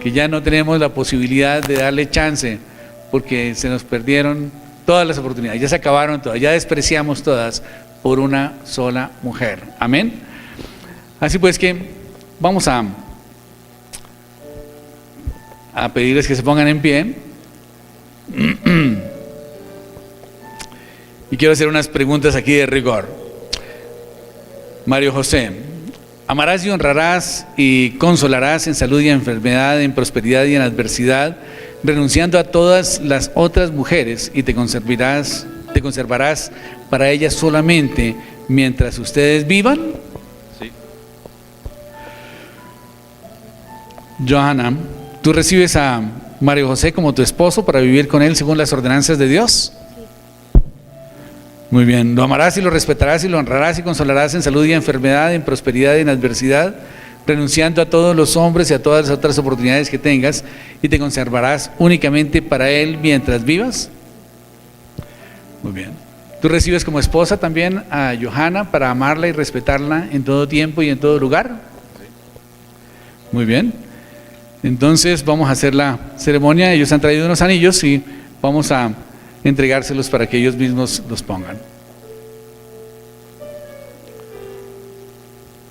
S1: que ya no tenemos la posibilidad de darle chance, porque se nos perdieron todas las oportunidades, ya se acabaron todas, ya despreciamos todas por una sola mujer. Amén. Así pues que vamos a pedirles que se pongan en pie. Y quiero hacer unas preguntas aquí de rigor. Mario José, amarás y honrarás y consolarás en salud y en enfermedad, en prosperidad y en adversidad, renunciando a todas las otras mujeres, y te conservarás para ellas solamente mientras ustedes vivan. Sí. Johanna, ¿tú recibes a Mario José como tu esposo para vivir con él según las ordenanzas de Dios? Muy bien, lo amarás y lo respetarás y lo honrarás y consolarás en salud y en enfermedad, en prosperidad y en adversidad, renunciando a todos los hombres y a todas las otras oportunidades que tengas, y te conservarás únicamente para él mientras vivas. Muy bien. ¿Tú recibes como esposa también a Johanna para amarla y respetarla en todo tiempo y en todo lugar? Muy bien. Entonces vamos a hacer la ceremonia. Ellos han traído unos anillos y vamos a entregárselos para que ellos mismos los pongan.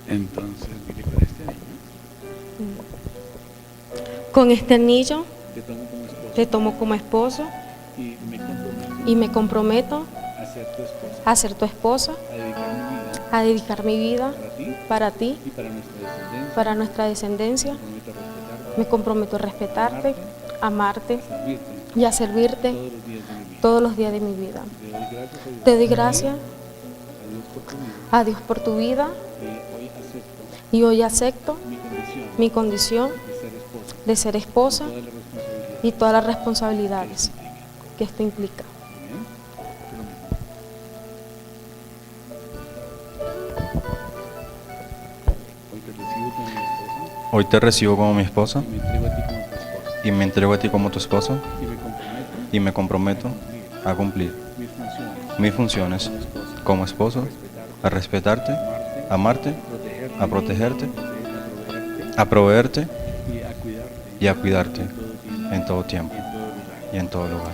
S1: Entonces
S2: Con este anillo
S1: te tomo como esposo
S2: te tomo como esposo
S1: y me comprometo
S2: y me comprometo
S1: a ser tu esposa,
S2: a dedicar mi vida
S1: a dedicar mi vida
S2: para ti
S1: y
S2: y para nuestra descendencia.
S1: Me comprometo a respetarte,
S2: Me comprometo a respetarte, amarte
S1: servirte
S2: y a servirte
S1: todos los días de mi vida.
S2: todos los días de mi vida.
S1: Te doy gracias
S2: Te doy gracias
S1: a Dios por tu vida
S2: a Dios por tu vida
S1: y hoy acepto
S2: mi condición
S1: mi condición
S2: de ser esposa
S1: de ser esposa
S2: y todas las responsabilidades que esto implica.
S1: Hoy te recibo como mi esposa
S3: Hoy te recibo como mi esposa
S1: y me entrego a ti como tu esposa
S3: y me comprometo
S1: a cumplir
S3: mis funciones
S1: como esposo a respetarte, amarte, a protegerte, a proveerte y a cuidarte en todo tiempo y en todo lugar.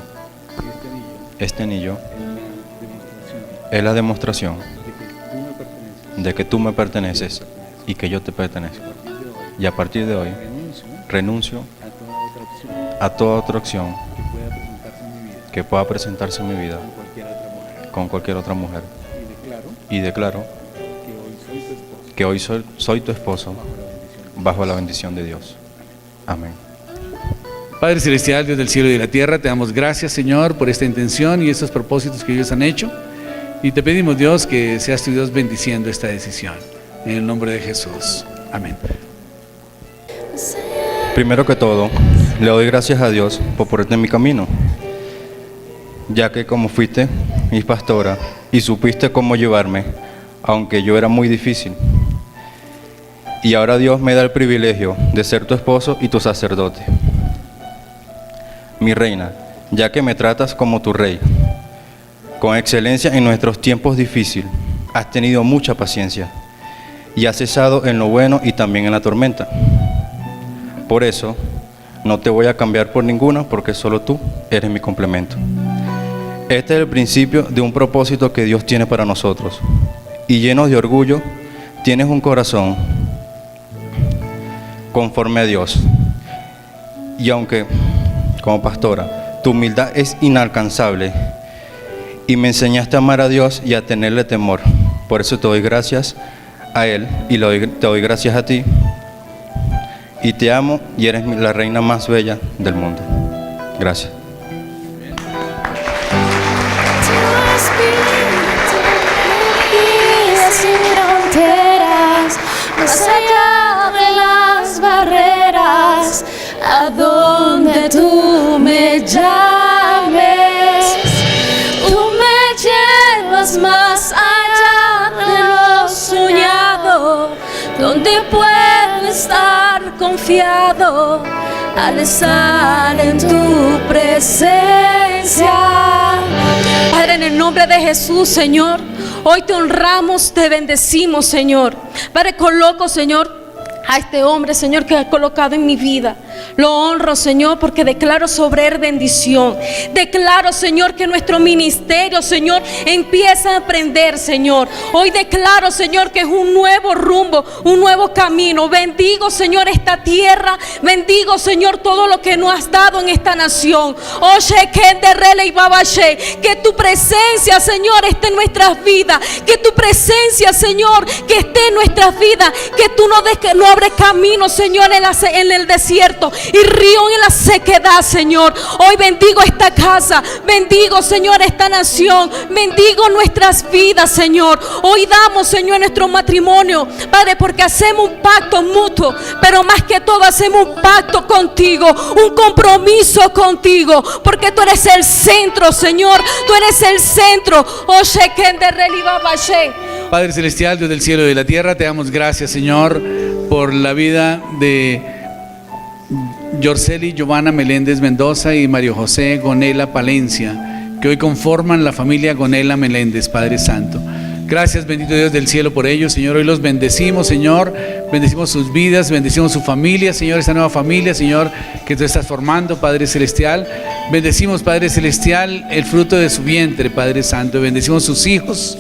S1: Este anillo es la demostración de que tú me perteneces y que yo te pertenezco. Y a partir de hoy renuncio a toda otra opción que pueda presentarse en mi vida con cualquier otra mujer. Y declaro que hoy soy tu esposo bajo la bendición de Dios. Amén. Padre Celestial, Dios del cielo y de la tierra, te damos gracias, Señor, por esta intención y estos propósitos que ellos han hecho. Y te pedimos, Dios, que seas tu Dios bendiciendo esta decisión. En el nombre de Jesús. Amén. Primero que todo, le doy gracias a Dios por ponerte en mi camino, ya que como fuiste mi pastora y supiste cómo llevarme, aunque yo era muy difícil. Y ahora Dios me da el privilegio de ser tu esposo y tu sacerdote. Mi reina, ya que me tratas como tu rey, con excelencia en nuestros tiempos difíciles, has tenido mucha paciencia y has cesado en lo bueno y también en la tormenta. Por eso, no te voy a cambiar por ninguna, porque solo tú eres mi complemento. Este es el principio de un propósito que Dios tiene para nosotros. Y lleno de orgullo, tienes un corazón conforme a Dios. Y aunque, como pastora, tu humildad es inalcanzable, y me enseñaste a amar a Dios y a tenerle temor. Por eso te doy gracias a Él y te doy gracias a ti. Y te amo y eres la reina más bella del mundo. Gracias.
S4: Sin fronteras, más allá de las barreras, a donde tú me llames, tú me llevas más allá de lo soñado, donde puedo estar confiado al estar en tu presencia. Padre, en el nombre de Jesús, Señor, hoy te honramos, te bendecimos, Señor. Padre, coloco, Señor, a este hombre, Señor, que has colocado en mi vida. Lo honro, Señor, porque declaro sobre él bendición. Declaro, Señor, que nuestro ministerio, Señor, empieza a aprender, Señor. Hoy declaro, Señor, que es un nuevo rumbo, un nuevo camino. Bendigo, Señor, esta tierra. Bendigo, Señor, todo lo que nos has dado en esta nación. Oye, que tu presencia, Señor, esté en nuestras vidas. Que tu presencia, Señor, que esté en nuestras vidas. Que tú no abres camino, Señor, en el desierto y río en la sequedad, Señor. Hoy bendigo esta casa, bendigo, Señor, esta nación, bendigo nuestras vidas, Señor. Hoy damos, Señor, nuestro matrimonio, Padre, porque hacemos un pacto mutuo, pero más que todo hacemos un pacto contigo, un compromiso contigo, porque tú eres el centro, Señor, tú eres el centro.
S1: Padre Celestial, Dios del cielo y de la tierra, te damos gracias, Señor, por la vida de Yorceli Giovanna Meléndez Mendoza y Mario José Gonela Palencia, que hoy conforman la familia Gonela Meléndez, Padre Santo. Gracias, bendito Dios del cielo, por ellos, Señor. Hoy los bendecimos, Señor, bendecimos sus vidas, bendecimos su familia, Señor, esta nueva familia, Señor, que tú estás formando, Padre Celestial. Bendecimos, Padre Celestial, el fruto de su vientre, Padre Santo. Bendecimos sus hijos,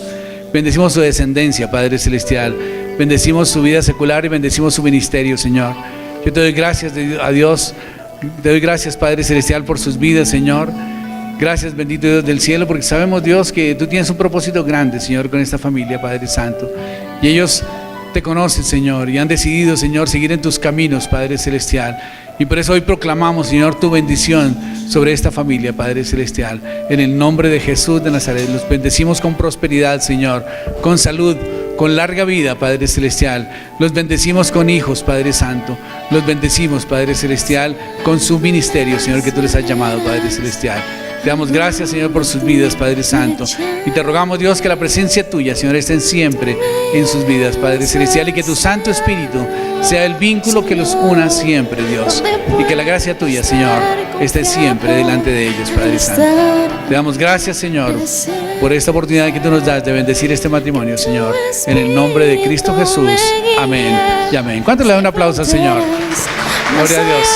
S1: bendecimos su descendencia, Padre Celestial. Bendecimos su vida secular y bendecimos su ministerio, Señor. Yo te doy gracias a Dios Te doy gracias, Padre Celestial, por sus vidas, Señor. Gracias, bendito Dios del cielo, porque sabemos, Dios, que tú tienes un propósito grande, Señor, con esta familia, Padre Santo. Y ellos te conocen, Señor, y han decidido, Señor, seguir en tus caminos, Padre Celestial. Y por eso hoy proclamamos, Señor, tu bendición sobre esta familia, Padre Celestial. En el nombre de Jesús de Nazaret, los bendecimos con prosperidad, Señor, con salud, con larga vida, Padre Celestial. Los bendecimos con hijos, Padre Santo. Los bendecimos, Padre Celestial, con su ministerio, Señor, que tú les has llamado, Padre Celestial. Te damos gracias, Señor, por sus vidas, Padre Santo. Y te rogamos, Dios, que la presencia tuya, Señor, esté siempre en sus vidas, Padre Celestial. Y que tu Santo Espíritu sea el vínculo que los una siempre, Dios. Y que la gracia tuya, Señor, esté siempre delante de ellos, Padre Santo. Te damos gracias, Señor, por esta oportunidad que tú nos das de bendecir este matrimonio, Señor. En el nombre de Cristo Jesús. Amén y amén. ¿Cuánto le da un aplauso al Señor? Gloria a Dios.